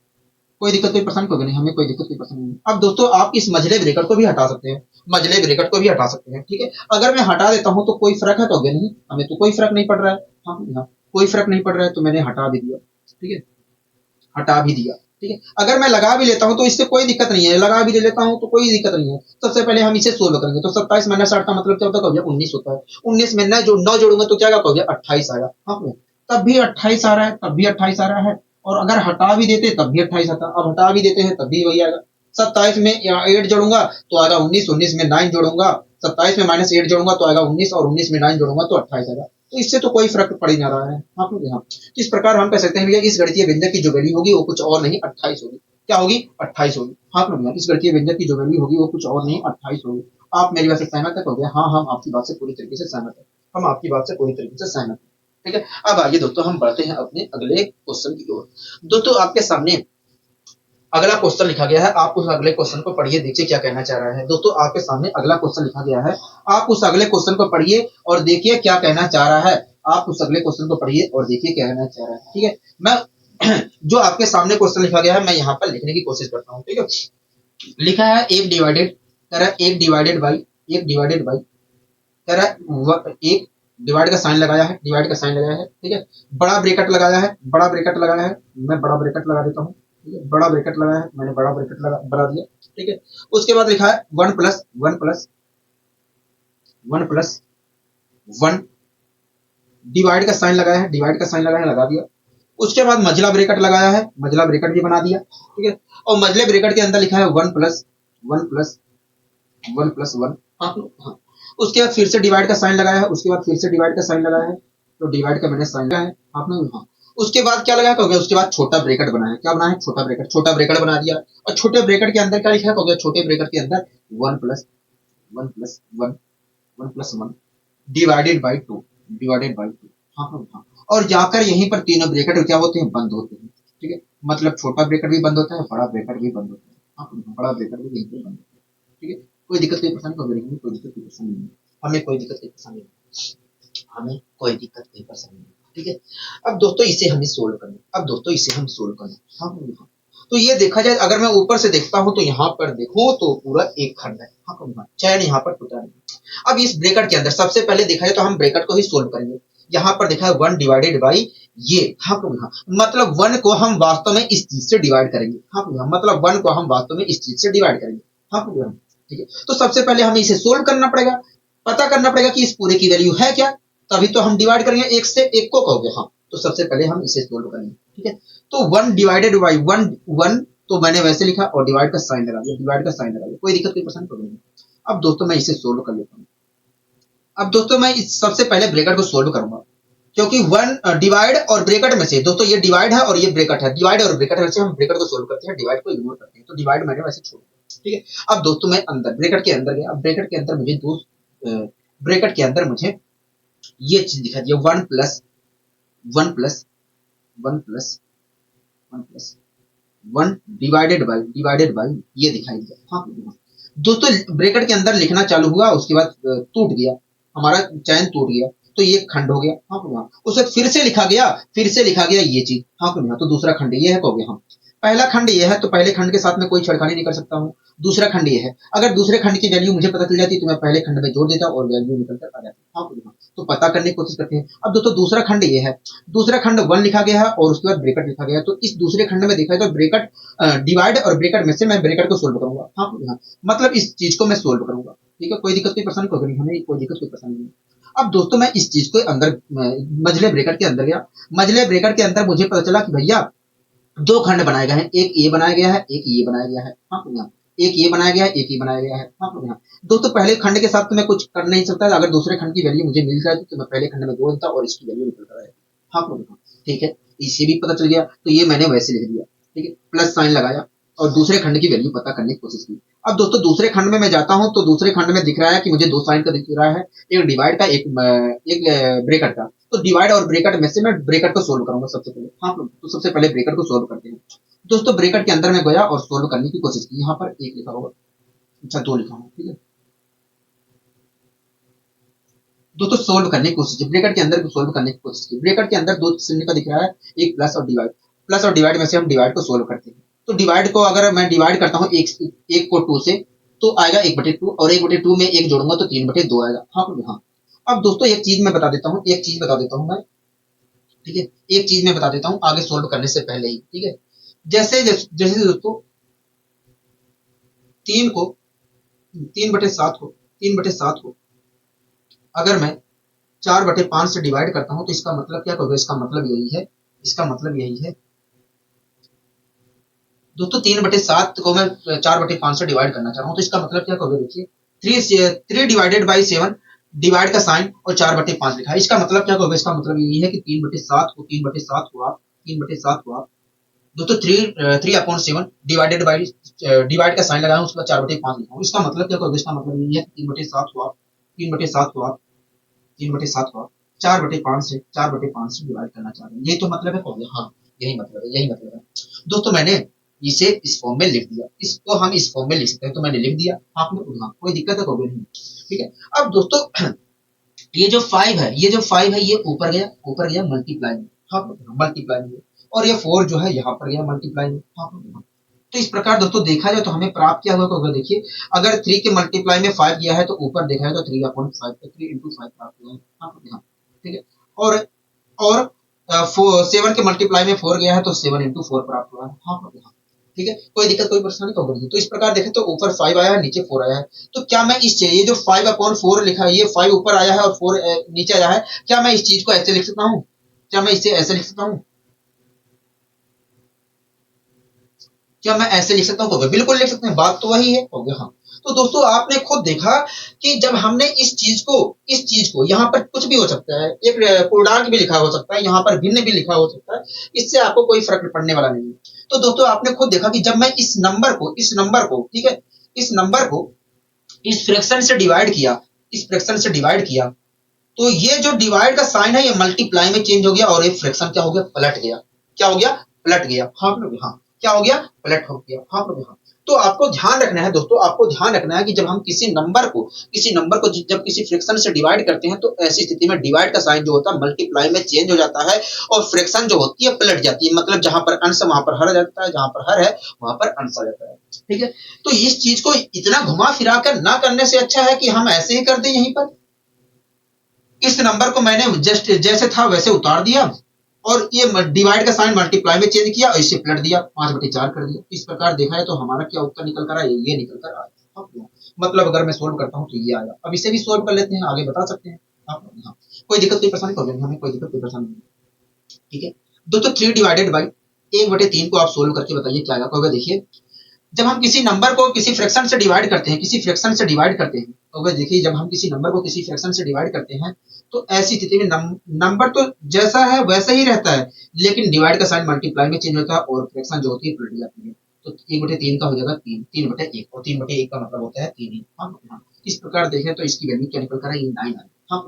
कोई दिक्कत कोई परेशानी होगी नहीं, हमें कोई दिक्कत कोई परेशानी नहीं। अब दोस्तों आप इस मझले ब्रैकेट को भी हटा सकते हैं, ठीक है। अगर मैं हटा देता हूँ तो कोई फर्क है तो होगा नहीं, हमें तो कोई फर्क नहीं पड़ रहा है। हाँ यहाँ कोई फर्क नहीं पड़ रहा है, तो मैंने हटा भी दिया, ठीक है, हटा भी दिया, ठीक है। अगर मैं लगा भी लेता हूँ तो इससे कोई दिक्कत नहीं है, लगा भी ले लेता हूँ तो कोई दिक्कत नहीं है। सबसे पहले हम इसे सोल्व करेंगे, तो 27 - 8 का मतलब क्या होता है, 19 होता है। 19 में नौ जोड़ूंगा तो क्या होगा, 28 आएगा। हाँ तब भी 28 आ रहा है, तब भी 28 आ रहा है, और अगर हटा भी देते तब भी 28 आता, अब हटा भी देते हैं तब भी वही आएगा। 27 में 8 जोड़ूंगा तो आएगा 19, 19 में 9 जोड़ूंगा, 27 में -8 जोड़ूंगा तो आएगा 19, और 19 में 9 जोड़ूंगा तो 28 आएगा। तो इससे तो कोई फर्क पड़ ही ना रहा है। हाँ हाँ इस प्रकार हम कह सकते हैं इस गणितीय व्यंजक की जो वैल्यू होगी वो कुछ और नहीं 28 होगी। क्या होगी, 28 होगी। हाँ इस गणितीय व्यंजक की जो वैल्यू होगी वो कुछ और नहीं 28 होगी। आप मेरी बात से सहमत है, कहोगे हाँ हम आपकी बात से पूरी तरीके से सहमत है, हम आपकी बात से पूरी तरीके से सहमत है, ठीक है। अब आइए दोस्तों हम बढ़ते हैं अपने अगले क्वेश्चन की ओर। दोस्तों आपके सामने अगला क्वेश्चन लिखा गया है, आप उस अगले क्वेश्चन को पढ़िए, देखिए क्या कहना चाह रहा है। दोस्तों आपके सामने अगला क्वेश्चन लिखा गया है, आप उस अगले क्वेश्चन को पढ़िए और देखिए क्या कहना चाह रहा है। आप उस अगले क्वेश्चन को पढ़िए और देखिए क्या कहना चाह रहा है। ठीक है, मैं जो आपके सामने क्वेश्चन लिखा गया है मैं यहाँ पर लिखने की कोशिश करता हूँ। ठीक है, लिखा है एक डिवाइडेड, कह रहा है एक डिवाइडेड बाई, एक डिवाइडेड बाई, कह रहा है एक डिवाइड का साइन लगाया है, डिवाइड का साइन लगाया है। ठीक है, बड़ा ब्रेकेट लगाया है, बड़ा ब्रेकेट लगाया है, मैं बड़ा ब्रेकेट लगा देता हूँ। ठीक है, बड़ा ब्रेकेट लगाया है, मैंने बड़ा ब्रेकेट लगा बना दिया। ठीक है, उसके बाद लिखा है one plus one plus one plus one, divide का साइन लगाया है, डिवाइड का साइन लगाया है, लगा दिया। उसके बाद मझला ब्रेकेट लगाया है, मझला ब्रेकेट भी बना दिया। ठीक है, और मझले ब्रेकेट के अंदर लिखा है one plus one plus one plus one. हाँ हाँ, उसके बाद फिर से डिवाइड का साइन लगाया है, उसके बाद फिर से डिवाइड का साइन लगाया है, तो डिवाइड का मैंने साइन लगाया है आपने। हाँ, उसके बाद क्या लगाया कहोगे, उसके बाद छोटा ब्रेकेट बनाया, क्या बनाया है, छोटा ब्रेकेट, छोटा ब्रेकेट बना दिया। और छोटे ब्रेकेट के अंदर क्या लिखा है कहोगे, छोटे ब्रेकेट के अंदर one plus one plus one, one plus one divided by two, divided by two. हाँ हाँ हाँ, और जाकर यहीं पर तीनों ब्रेकेट क्या होते हैं, बंद होते हैं। ठीक है, मतलब छोटा ब्रेकेट भी बंद होता है, बड़ा ब्रेकेट भी बंद होता है। हाँ, बड़ा ब्रेकेट भी यहीं पर बंद होता है। ठीक है, कोई दिक्कत कोई परेशानी कोई नहीं, कोई दिक्कत कोई परेशानी नहीं, हमें कोई दिक्कत कोई परेशानी नहीं, हमें कोई दिक्कत कोई परेशानी नहीं। ठीक है, अब दोस्तों इसे हमें सोल्व करना, अब दोस्तों इसे हम सोल्व करना। हाँ हाँ, तो ये देखा जाए अगर मैं ऊपर से देखता हूँ तो यहाँ पर देखो तो पूरा एक खंड है। हाँ हाँ, चैन यहाँ पर टूटा नहीं। अब इस ब्रेकेट के अंदर सबसे पहले देखा जाए तो हम ब्रेकेट को ही सोल्व करेंगे। यहाँ पर देखा है वन डिवाइडेड बाई ये। हाँ हाँ, मतलब वन को हम वास्तव में इस चीज से डिवाइड करेंगे। हाँ हाँ, मतलब वन को हम वास्तव में इस चीज से डिवाइड करेंगे। हाँ हाँ, ठीक है, तो सबसे पहले हमें इसे सोल्व करना पड़ेगा, पता करना पड़ेगा कि इस पूरे की वैल्यू है क्या, तभी तो हम डिवाइड करेंगे, एक से एक को कहोगे। हाँ, तो सबसे पहले हम इसे सोल्व करेंगे। ठीक है, तो one divided by one, one तो मैंने वैसे लिखा और डिवाइड का साइन लगा दिया, डिवाइड का साइन लगा दिया, कोई दिक्कत कोई परेशानी कोई नहीं। अब दोस्तों मैं इसे सोल्व कर लेता हूँ। अब दोस्तों मैं इस सबसे पहले ब्रेकेट को सोल्व करूंगा, क्योंकि वन डिवाइड और ब्रेकेट में से दोस्तों ये डिवाइड है और ये ब्रेकेट है, डिवाइड और ब्रेकेट में से हम ब्रेकेट को सोल्व करते हैं, डिवाइड को इग्नोर करते हैं, तो डिवाइड मैंने वैसे छोड़ दिया। ठीक है, अब दोस्तों मैं अंदर ब्रेकेट के अंदर गया, अब ब्रेकेट के अंदर मुझे दो ब्रेकेट के अंदर मुझे ये चीज दिखा दिया, one plus one plus one plus one plus one divided by ये दिखाई दिया। हाँ दोस्तों, ब्रेकेट के अंदर लिखना चालू हुआ, उसके बाद टूट गया, हमारा चैन टूट गया, तो ये खंड हो गया। हाँ उसके बाद फिर से लिखा गया, फिर से लिखा गया ये चीज। हाँ तो दूसरा खंड ये है कहोगे। हाँ, पहला खंड ये है तो पहले खंड के साथ में कोई छेड़खानी नहीं कर सकता हूँ। दूसरा खंड ये है, अगर दूसरे खंड की वैल्यू मुझे पता चल जाती तो मैं पहले खंड में जोड़ देता और वैल्यू निकल कर आ जाती। हाँ, तो पता करने की कोशिश करते हैं। अब दोस्तों दूसरा खंड ये है, दूसरा खंड वन लिखा गया है और उसके बाद ब्रेकेट लिखा गया है, तो इस दूसरे खंड में देखा जाए तो ब्रेकेट डिवाइड और ब्रेकेट में से मैं ब्रेकेट को सोल्व करूंगा। हाँ, मतलब इस चीज को मैं सोल्व करूंगा। ठीक है, कोई दिक्कत कोई परेशानी कोई नहीं, हमें कोई दिक्कत कोई परेशानी नहीं। अब दोस्तों मैं इस चीज को अंदर मझले ब्रेकेट के अंदर गया, मझले ब्रेकेट के अंदर मुझे पता चला कि भैया दो खंड बनाए गए हैं, एक ये बनाया गया है, एक ये बनाया गया है। हाँ, एक ये बनाया गया है, एक ये बनाया गया है। हाँ, दोस्तों पहले खंड के साथ तो मैं कुछ कर नहीं सकता, अगर दूसरे खंड की वैल्यू मुझे मिल जाए तो मैं पहले खंड में जोड़ देता और इसकी वैल्यू निकल कर आएगी। हाँ, ठीक है, इसे भी पता चल गया, तो ये मैंने वैसे लिख दिया। ठीक है, प्लस साइन लगाया और दूसरे खंड की वैल्यू पता करने की कोशिश की। अब दोस्तों दूसरे खंड में मैं जाता हूं तो दूसरे खंड में दिख रहा है कि मुझे दो साइन का दिख रहा है, एक डिवाइड का, एक ब्रेकेट का। तो डिवाइड और ब्रेकेट में से मैं ब्रेकेट को सोल्व करूंगा सबसे पहले। हाँ, तो सबसे पहले ब्रेकेट को सोल्व करते हैं। दोस्तों ब्रेकेट के अंदर में गया और सोल्व करने की कोशिश की, यहाँ पर एक लिखा होगा, अच्छा दो लिखा होगा। ठीक है, दोस्तों सोल्व करने की कोशिश की, ब्रेकेट के अंदर सोल्व करने की कोशिश की। ब्रेकेट के अंदर दो चिन्ह का दिख रहा है, एक प्लस और डिवाइड, प्लस और डिवाइड में से हम डिवाइड को सोल्व करते हैं। तो डिवाइड को अगर मैं डिवाइड करता हूँ एक को टू से, तो आएगा एक बटे टू, और एक बटे टू में एक जोड़ूंगा तो तीन बटे दो आएगा। हाँ, अब दोस्तों एक चीज मैं बता देता हूँ, एक चीज बता देता हूँ मैं। ठीक है, एक चीज मैं बता देता हूँ आगे सोल्व करने से पहले ही। ठीक है, जैसे जैसे दोस्तों तीन को, तीन बटे सात को, तीन बटे सात को अगर मैं चार बटे पांच से डिवाइड करता हूं तो इसका मतलब क्या होगा, इसका मतलब यही है, इसका मतलब यही है दोस्तों, तीन बटे सात को मैं चार बटे पांच से डिवाइड करना चाह रहा हूं तो इसका मतलब क्या होगा, देखिए three divided by seven, divide का साइन और चार बटे पांच लिखा है, इसका मतलब क्या होगा, इसका मतलब यही है कि तीन बटे सात को, तीन बटे सात को आप, तीन बटे सात को आप दोस्तों three three upon seven divided by, divide का साइन लगाया उसके बाद चार बटे पांच लिखा हूं, इसका मतलब क्या होगा, इसका मतलब यही है कि तीन बटे सात को आप, तीन बटे सात को आप, तीन बटे सात को आप चार बटे पांच से, चार बटे पांच से डिवाइड करना चाह रहे हैं, यही तो मतलब है। हाँ, यही मतलब है, यही मतलब है दोस्तों। मैंने इसे इस फॉर्म में लिख दिया, इसको हम इस फॉर्म में लिख सकते हैं, तो मैंने लिख दिया आपने, कोई दिक्कत है कोई नहीं। ठीक है, अब दोस्तों ये जो 5 है, ये जो 5 है, ये ऊपर गया मल्टीप्लाई में, हाँ मल्टीप्लाई में, और ये 4 जो है यहाँ पर गया मल्टीप्लाई में, हाँ। तो इस प्रकार दोस्तों देखा जाए तो हमें प्राप्त क्या हुआ, तो अगर देखिए अगर 3 के मल्टीप्लाई में 5 गया है तो ऊपर देखा है तो 3/5 तो 3 into 5 प्राप्त हुआ है, हाँ। ठीक है, और 7 के मल्टीप्लाई में 4 गया है तो 7 into 4 प्राप्त हुआ है, हाँ। ठीक है, कोई दिक्कत कोई परेशानी तो होगी। तो इस प्रकार देखें तो ऊपर 5 आया है, नीचे 4 आया है, तो क्या मैं इस ये जो 5/4 लिखा है, ये 5 ऊपर आया है और 4 नीचे आया है, क्या मैं इस चीज को ऐसे लिख सकता हूँ, क्या मैं इसे ऐसे लिख सकता हूँ, क्या मैं ऐसे लिख सकता हूँ, बिल्कुल लिख सकते हैं, बात तो वही है, हो गया हाँ। तो दोस्तों आपने खुद देखा कि जब हमने इस चीज को यहाँ पर कुछ भी हो सकता है, एक पूर्णांक भी लिखा हो सकता है, यहाँ पर भिन्न भी लिखा हो सकता है, इससे आपको कोई फर्क पड़ने वाला नहीं है। तो दोस्तों आपने खुद देखा कि जब मैं इस नंबर को ठीक है, इस नंबर को इस फ्रैक्शन से डिवाइड किया, इस फ्रैक्शन से डिवाइड किया, तो ये जो डिवाइड का साइन है ये मल्टीप्लाई में चेंज हो गया और ये फ्रैक्शन क्या हो गया, पलट गया, क्या हो गया, पलट गया, हाँ हाँ, क्या हो गया, पलट हो गया, हाँ हाँ। तो आपको ध्यान रखना है दोस्तों, आपको ध्यान रखना है कि जब हम किसी नंबर को जब किसी फ्रैक्शन से डिवाइड करते हैं तो ऐसी स्थिति में डिवाइड का साइन जो होता है मल्टीप्लाई में चेंज हो जाता है और फ्रैक्शन जो होती है पलट जाती है, मतलब जहां पर अंश वहां पर हर जाता है, जहां पर हर है वहां पर अंश आ जाता है। ठीक है, तो इस चीज को इतना घुमा फिरा कर ना करने से अच्छा है कि हम ऐसे ही कर दें, यहीं पर इस नंबर को मैंने जस्ट जैसे था वैसे उतार दिया और ये डिवाइड का साइन मल्टीप्लाई में चेंज किया और इसे पलट दिया, 5/4 कर दिया। इस प्रकार देखा है तो हमारा क्या उत्तर निकल कर आया, ये निकल कर आया। मतलब अगर मैं सोल्व करता हूँ तो ये आया। अब इसे भी सोल्व कर लेते हैं, आगे बता सकते हैं आप। हाँ, कोई दिक्कत कोई परेशानी प्रॉब्लम हमें कोई दिक्कत कोई परेशानी नहीं। ठीक है दोस्तों, 3 डिवाइडेड बाई 1/3 को आप सोल्व करके बताइए क्या आएगा। देखिए जब हम किसी नंबर को किसी फ्रैक्शन से डिवाइड करते हैं, तो वह देखिए जब हम किसी नंबर को किसी फ्रैक्शन से डिवाइड करते हैं तो ऐसी स्थिति में नंबर तो जैसा है वैसा ही रहता है, लेकिन डिवाइड का साइन मल्टीप्लाई में चेंज होता है और फ्रैक्शन जो होती है पलट जाती है। तो 1/3 का हो जाएगा 3, 3/1 और 3/1 का मतलब होता है 3 ही। हाँ, इस प्रकार देखें तो इसकी वैल्यू क्या निकल कर है, ये 9 है। हाँ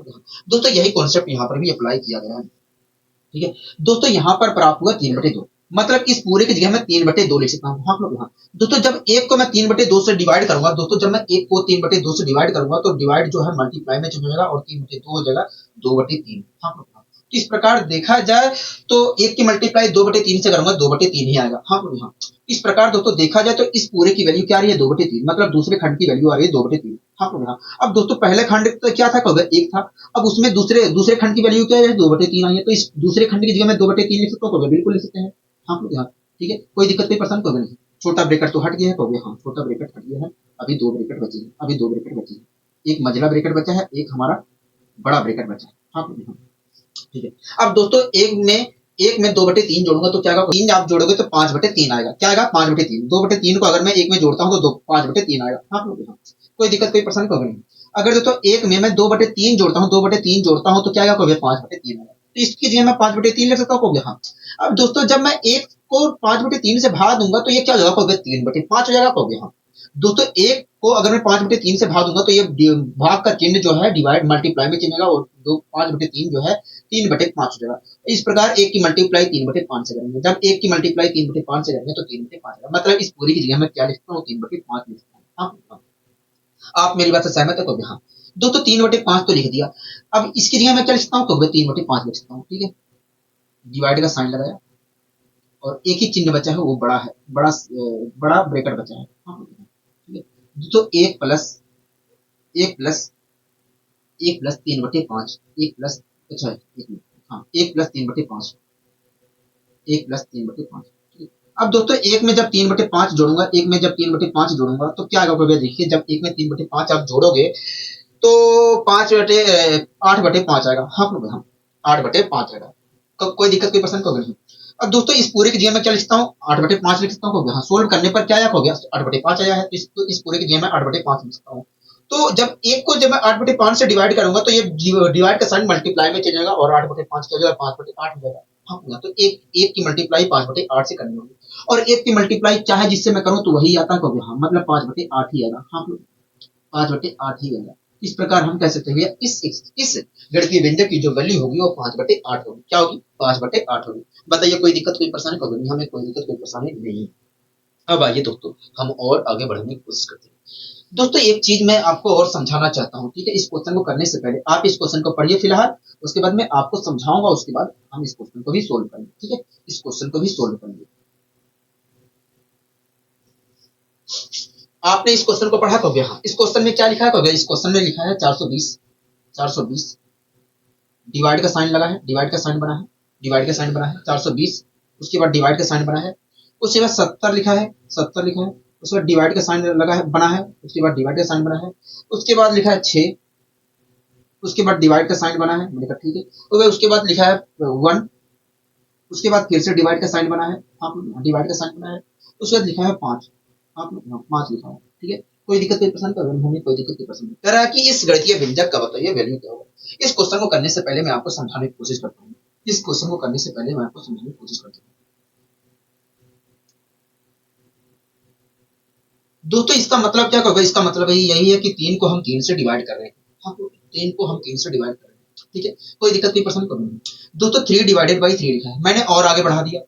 दोस्तों यही कॉन्सेप्ट यहाँ पर भी अप्लाई किया गया है। ठीक है दोस्तों, यहाँ पर प्राप्त हुआ 3/2, मतलब इस पूरे की जगह मैं 3/2 लिख सकता हूँ। हाँ लोग हाँ दोस्तों, जब एक को मैं 3/2 से डिवाइड करूंगा, दोस्तों जब मैं एक को 3/2 से डिवाइड करूंगा तो डिवाइड जो है मल्टीप्लाई में चेंज हो जाएगा और 3/2 हो जाएगा 2/3। हाँ लोग हाँ, तो इस प्रकार देखा जाए तो एक की मल्टीप्लाई 2/3 से करूंगा 2/3 ही आएगा। हाँ लोग हाँ, इस प्रकार दोस्तों देखा जाए तो इस पूरे की वैल्यू क्या आ रही है, 2/3, मतलब दूसरे खंड की वैल्यू आ रही है 2/3। हाँ लोग हाँ, अब दोस्तों पहले खंड तो क्या था, एक था, अब उसमें दूसरे दूसरे खंड की वैल्यू क्या है, 2/3 आई है, तो इस दूसरे खंड की जगह में 2/3 लिख सकता हूँ, बिल्कुल लिख सकते हैं। हाँ लोग हाँ, ठीक है, कोई दिक्कत कोई परेशानी कोई नहीं। छोटा ब्रेकेट तो हट गया है, हो गया हाँ, छोटा ब्रेकेट हट गया है। अभी दो ब्रेकेट बचे हैं, एक मझला ब्रेकेट बचा है, एक हमारा बड़ा ब्रेकेट बचा है। हाँ हाँ, ठीक है। अब दोस्तों एक में 2/3 जोड़ूंगा तो क्या होगा, 3 आप जोड़ोगे तो 5/3 आएगा, क्या आएगा 5/3। 2/3 को अगर मैं एक में जोड़ता हूँ तो 5/3 आएगा। हाँ कोई दिक्कत कोई परेशानी कोई नहीं। अगर दोस्तों एक में मैं 2/3 जोड़ता हूँ, 2/3 जोड़ता हूँ तो क्या आएगा, 5/3 आएगा, तो इसकी जगह मैं 5/3 लिख सकता हूँ। हाँ, अब दोस्तों जब मैं एक को 5/3 से भाग दूंगा तो ये क्या हो जाएगा, 3/5 हो जाएगा। हाँ दोस्तों, एक को अगर मैं 5/3 से भाग दूंगा तो ये भाग का चिन्ह जो है डिवाइड मल्टीप्लाई में चलेगा और 5/3 जो है 3/5 हो जाएगा। इस प्रकार एक की मल्टीप्लाई 3/5 से करेंगे, जब एक की मल्टीप्लाई 3/5 से करेंगे तो 3/5 मतलब इस पूरी की जगह में क्या लिखता हूँ, 3/5 लिखता हूँ। हाँ, आप मेरी बात से सहमत है तो हाँ दोस्तों 3/5 तो लिख दिया। अब इसकी जगह मैं क्या लिखता हूँ, तो 3/5 लिख सकता हूँ। ठीक है, डिवाइड का साइन लगाया और एक ही चिन्ह बचा है, वो बड़ा है, बड़ा ब्रेकेट बचा है। हाँ, ठीक है, तो एक प्लस 3/5, एक प्लस, अच्छा एक मिनट, हाँ 1+3/5, 1+3/5। अब दोस्तों एक में जब 3/5 जोड़ूंगा, तो क्या आएगा, देखिए जब एक में 3/5 आप जोड़ोगे तो 8/5 आएगा। हाँ हाँ, 8/5 आएगा, तो कोई दिक्कत कोई पसंद होगा नहीं। अब दोस्तों इस पूरे की जगह में क्या लिखता हूँ, 8/5 लिख सकता हूँ। हाँ, सोल्व करने पर क्या आया, हो गया 8/5 आया है, तो इस पूरे की जगह में 8/5 लिख सकता हूँ। तो जब मैं 8/5 से डिवाइड करूंगा तो ये डिवाइड का साइन मल्टीप्लाई में चेंज होगा और 8/5 क्या हो जाएगा, 5/8 हो जाएगा। हाँ, तो एक की मल्टीप्लाई 5/8 से करनी होगी और एक की मल्टीप्लाई चाहे जिससे मैं करूँ तो वही आता है। हाँ, मतलब 5/8 ही आएगा। हाँ, 5/8 ही आएगा। इस प्रकार हम कह सकते हैं भैया इस गणितीय व्यंजक की जो वैल्यू होगी वो 5/8 होगी। क्या होगी, 5/8 होगी। बताइए कोई दिक्कत कोई परेशानी होगी, हमें कोई दिक्कत कोई परेशानी नहीं। अब आइए दोस्तों हम और आगे बढ़ने की कोशिश करते हैं। दोस्तों एक चीज मैं आपको और समझाना चाहता हूँ, ठीक है। इस क्वेश्चन को करने से पहले आप इस क्वेश्चन को पढ़िए फिलहाल, उसके बाद मैं आपको समझाऊंगा, उसके बाद हम इस क्वेश्चन को भी सोल्व करेंगे, ठीक है। इस क्वेश्चन को भी सोल्व करेंगे। आपने इस क्वेश्चन को पढ़ा कहोगे हाँ। इस क्वेश्चन में क्या लिखा है कहोगे? इस क्वेश्चन में लिखा है 420, 420 डिवाइड का साइन लगा है, डिवाइड का साइन बना है, डिवाइड का साइन बना है 420, उसके बाद डिवाइड का साइन बना है, उसके बाद 70 लिखा है, 70 लिखा है, उसके बाद डिवाइड का साइन लगा है, बना है, उसके बाद डिवाइड का साइन बना है, उसके बाद लिखा है 6, उसके बाद डिवाइड का साइन बना है, मैंने कहा ठीक है। तो उसके बाद लिखा है 1, उसके बाद फिर से डिवाइड का साइन बना है, आप डिवाइड का साइन बना है, उसके बाद लिखा है 5, आप 5 लिखा है, ठीक है। कोई दिक्कत कोई पसंद कर हमें कोई दिक्कत कोई पसंद कह रहा है कि इस गणितीय व्यंजक का बताइए वैल्यू क्या होगा। इस क्वेश्चन को करने से पहले मैं आपको समझाने की कोशिश करता हूँ, इस क्वेश्चन को करने से पहले मैं आपको समझाने की कोशिश करता हूँ। दोस्तों इसका मतलब क्या होगा? इसका मतलब यही है कि 3 को हम 3 से डिवाइड कर रहे हैं, हाँ, 3 को हम 3 से डिवाइड कर रहे हैं, ठीक है। कोई दिक्कत कोई पसंद करूँ। दोस्तों 3 डिवाइडेड बाई 3 लिखा है, मैंने और आगे बढ़ा दिया।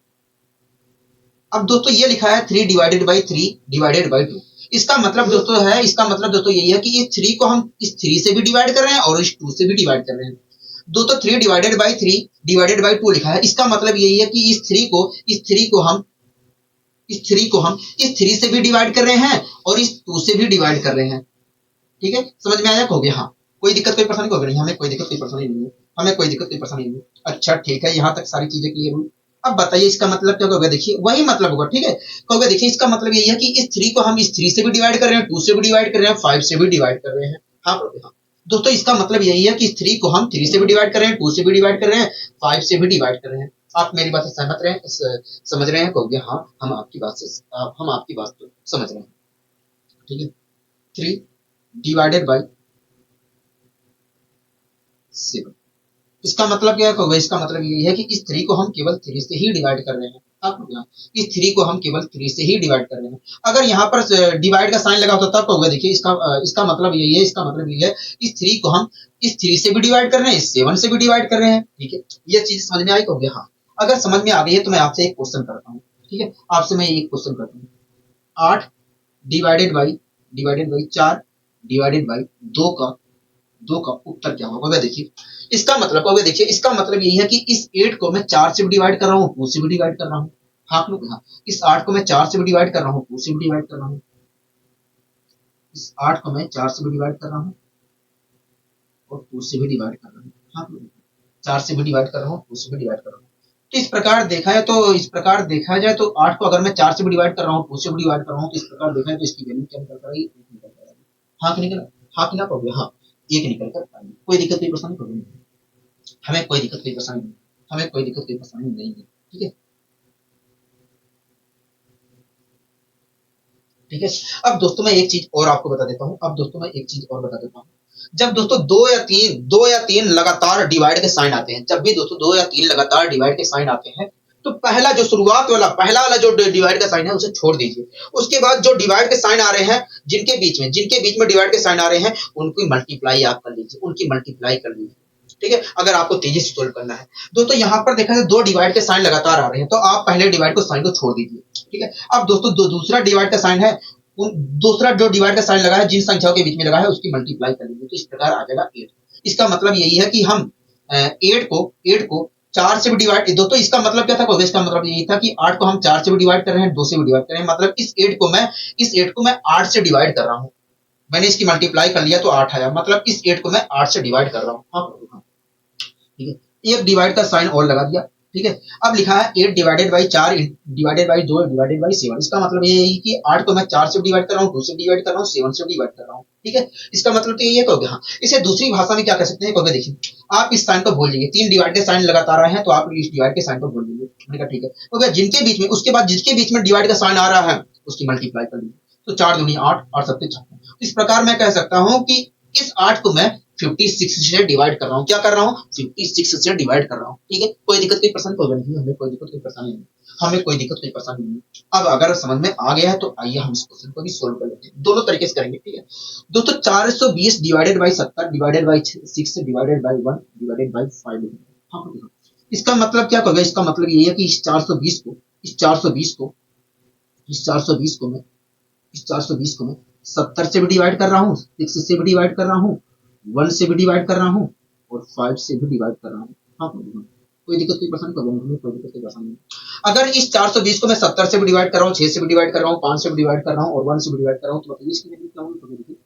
अब दोस्तों ये लिखा है 3 डिवाइडेड बाई 3 डिवाइडेड बाई 2। इसका मतलब दोस्तों है, इसका मतलब दोस्तों यही है कि इस 3 को हम इस 3 से भी डिवाइड कर रहे हैं और इस 2 से भी डिवाइड कर रहे हैं। दोस्तों 3 डिवाइडेड बाई 3 डिवाइडेड बाई 2 लिखा है, इसका मतलब यही है कि इस 3 को हम इस 3 से भी डिवाइड कर रहे हैं और इस 2 से भी डिवाइड कर रहे हैं, ठीक है। समझ में आया कहोगे हाँ। कोई दिक्कत कोई परेशानी कहोगे नहीं, हमें कोई दिक्कत कोई परेशानी नहीं है, हमें कोई दिक्कत कोई परेशानी नहीं है। अच्छा ठीक है, यहाँ तक सारी चीजें क्लियर हुई। अब बताइए इसका मतलब क्या होगा? देखिए वही मतलब होगा, ठीक है। कहोगे देखिए इसका मतलब यही है कि इस 3 को हम इस 3 से भी डिवाइड कर रहे हैं, 2 से भी डिवाइड कर रहे हैं, 5 से भी डिवाइड कर रहे हैं, हाँ कहोगे हाँ। दोस्तों इसका मतलब यही है कि इस 3 को हम 3 से भी डिवाइड कर रहे हैं, 2 से भी डिवाइड कर रहे हैं, 5 से भी डिवाइड कर रहे हैं। आप मेरी बात से सहमत रहे, समझ रहे हैं कहोगे हाँ, हम आपकी बात तो समझ रहे हैं, ठीक है। 3 डिवाइडेड बाई 7, इसका मतलब क्या होगा? इसका मतलब यही है कि इस 3 को हम केवल 3 से ही डिवाइड कर रहे हैं, आप लोग इस 3 को हम केवल 3 से ही डिवाइड कर रहे हैं। अगर यहाँ पर डिवाइड का साइन लगा होता तब होगा। देखिए इसका मतलब यही है, इसका मतलब यही है इस 3 को हम इस 3 से भी डिवाइड कर रहे हैं, इस 7 से भी डिवाइड कर रहे हैं, ठीक है। ये चीज समझ में आई कहोगे हाँ। अगर समझ में आ गई है तो मैं आपसे एक क्वेश्चन करता हूँ, ठीक है। आपसे मैं एक क्वेश्चन करता हूँ, 8 डिवाइडेड बाई 4 डिवाइडेड बाई 2 का उत्तर क्या होगा? देखिए इसका मतलब होगा, देखिए इसका मतलब यही है कि इस 8 को मैं 4 से भी डिवाइड कर रहा हूँ, 2 से भी डिवाइड कर रहा हूँ, हाँ लोग हाँ। इस 8 को मैं 4 से भी डिवाइड कर रहा हूँ, 2 से भी डिवाइड कर रहा हूँ, इस 8 को मैं 4 से भी डिवाइड कर रहा हूँ और 2 से भी डिवाइड कर रहा हूँ, हाँ लोग 4 से भी डिवाइड कर रहा हूँ, 2 से भी डिवाइड कर रहा हूँ। तो इस प्रकार देखा जाए तो 8 को अगर मैं 4 से भी डिवाइड कर रहा हूँ, 2 से भी डिवाइड कर रहा हूँ, तो इस प्रकार देखा जाए तो इसकी वैल्यू क्या निकल कर आई? 1 निकल कर आई, हाँ कि निकला? हाँ कि ना कहोगे हाँ, 1 निकल कर आई। कोई दिक्कत कोई परेशानी कहोगे नहीं, हमें कोई दिक्कत कोई परेशानी नहीं, हमें कोई दिक्कत कोई परेशानी नहीं है, ठीक है। ठीक है। अब दोस्तों मैं एक चीज और आपको बता देता हूँ, जब दोस्तों दो या तीन लगातार डिवाइड के साइन आते हैं, जब भी दोस्तों 2 या 3 लगातार डिवाइड के साइन आते हैं, तो पहला वाला जो डिवाइड का साइन है उसे छोड़ दीजिए। उसके बाद जो डिवाइड के साइन आ रहे हैं, जिनके बीच में डिवाइड के साइन आ रहे हैं, उनकी मल्टीप्लाई आप कर लीजिए, उनकी मल्टीप्लाई कर लीजिए, ठीक है। अगर आपको तेजी से सोल्व करना है दोस्तों, यहाँ पर देखा जाए 2 डिवाइड के साइन लगातार आ रहे हैं, तो आप पहले डिवाइड को साइन को छोड़ दीजिए, ठीक है। अब दोस्तों दूसरा डिवाइड का साइन है, दूसरा जो डिवाइड का साइन लगा है, जिन संख्याओं के बीच में लगा है उसकी मल्टीप्लाई कर लीजिए, तो इस प्रकार आ जाएगा 8। इसका मतलब यही है कि हम 8 को 4 से भी डिवाइड, दोस्तों इसका मतलब क्या था? इसका मतलब यही था कि 8 को हम 4 से भी डिवाइड कर रहे हैं, 2 से भी डिवाइड कर रहे हैं, मतलब इस 8 को मैं 8 से डिवाइड कर रहा हूँ। मैंने इसकी मल्टीप्लाई कर लिया तो 8 आया, मतलब इस 8 को मैं 8 से डिवाइड कर रहा हूँ, हाँ ठीक है। एक डिवाइड का साइन और लगा दिया, ठीक है। अब लिखा है 8 divided by 4 divided by 2 divided by 7। इसका मतलब ये है कि 8 को मैं 4 से डिवाइड कर रहा हूँ, 2 से डिवाइड कर रहा हूँ, 7 से डिवाइड कर रहा हूँ, ठीक है। इसका मतलब तो ये है कहोगे हाँ। इसे दूसरी भाषा में क्या कह सकते हैं कहोगे? देखिए आप इस साइन को भूल लीजिए, 3 डिवाइड के साइन लगातार आए हैं, तो आप इस डिवाइड के साइन को भूल लीजिए, मैंने कहा ठीक है। तो जिनके बीच में, उसके बाद जिसके बीच में डिवाइड का साइन आ रहा है उसकी मल्टीप्लाई कर लीजिए, तो 4 दूनी 8 और 7 56। इस प्रकार मैं कह सकता हूँ कि इस 8 को मैं 56 से डिवाइड कर रहा हूँ, क्या कर रहा हूँ? 56 से डिवाइड कर रहा हूँ, ठीक है। कोई दिक्कत कोई परेशानी होगा नहीं, हमें कोई दिक्कत कोई परेशानी नहीं, हमें कोई दिक्कत कोई परेशानी नहीं। अब अगर समझ में आ गया है तो आइए हम इस क्वेश्चन को भी सोल्व कर लेते हैं, दोनों तरीके से करेंगे, ठीक है। दोस्तों 420 divided by 70 divided by 6 divided by 1 divided by 5। हाँ, इसका मतलब क्या होगा? इसका मतलब ये है कि इस 420 को इस 420 को मैं इस 420 को मैं 70 से भी डिवाइड कर रहा हूँ, 6 से भी डिवाइड कर रहा हूँ, 1 से भी डिवाइड कर रहा हूँ और 5 से भी डिवाइड कर रहा हूँ। हाँ, कोई दिक्कत कोई परेशानी कर रहा हूँ, कोई दिक्कत कोई परेशानी नहीं। अगर इस 420 को मैं 70 से भी डिवाइड कर रहा हूँ, 6 से भी डिवाइड कर रहा हूँ, 5 से भी डिवाइड कर रहा हूँ और 1 से भी डिवाइड कर रहा हूँ, तो बताइए इसकी वैल्यू क्या होगी? तो देखिए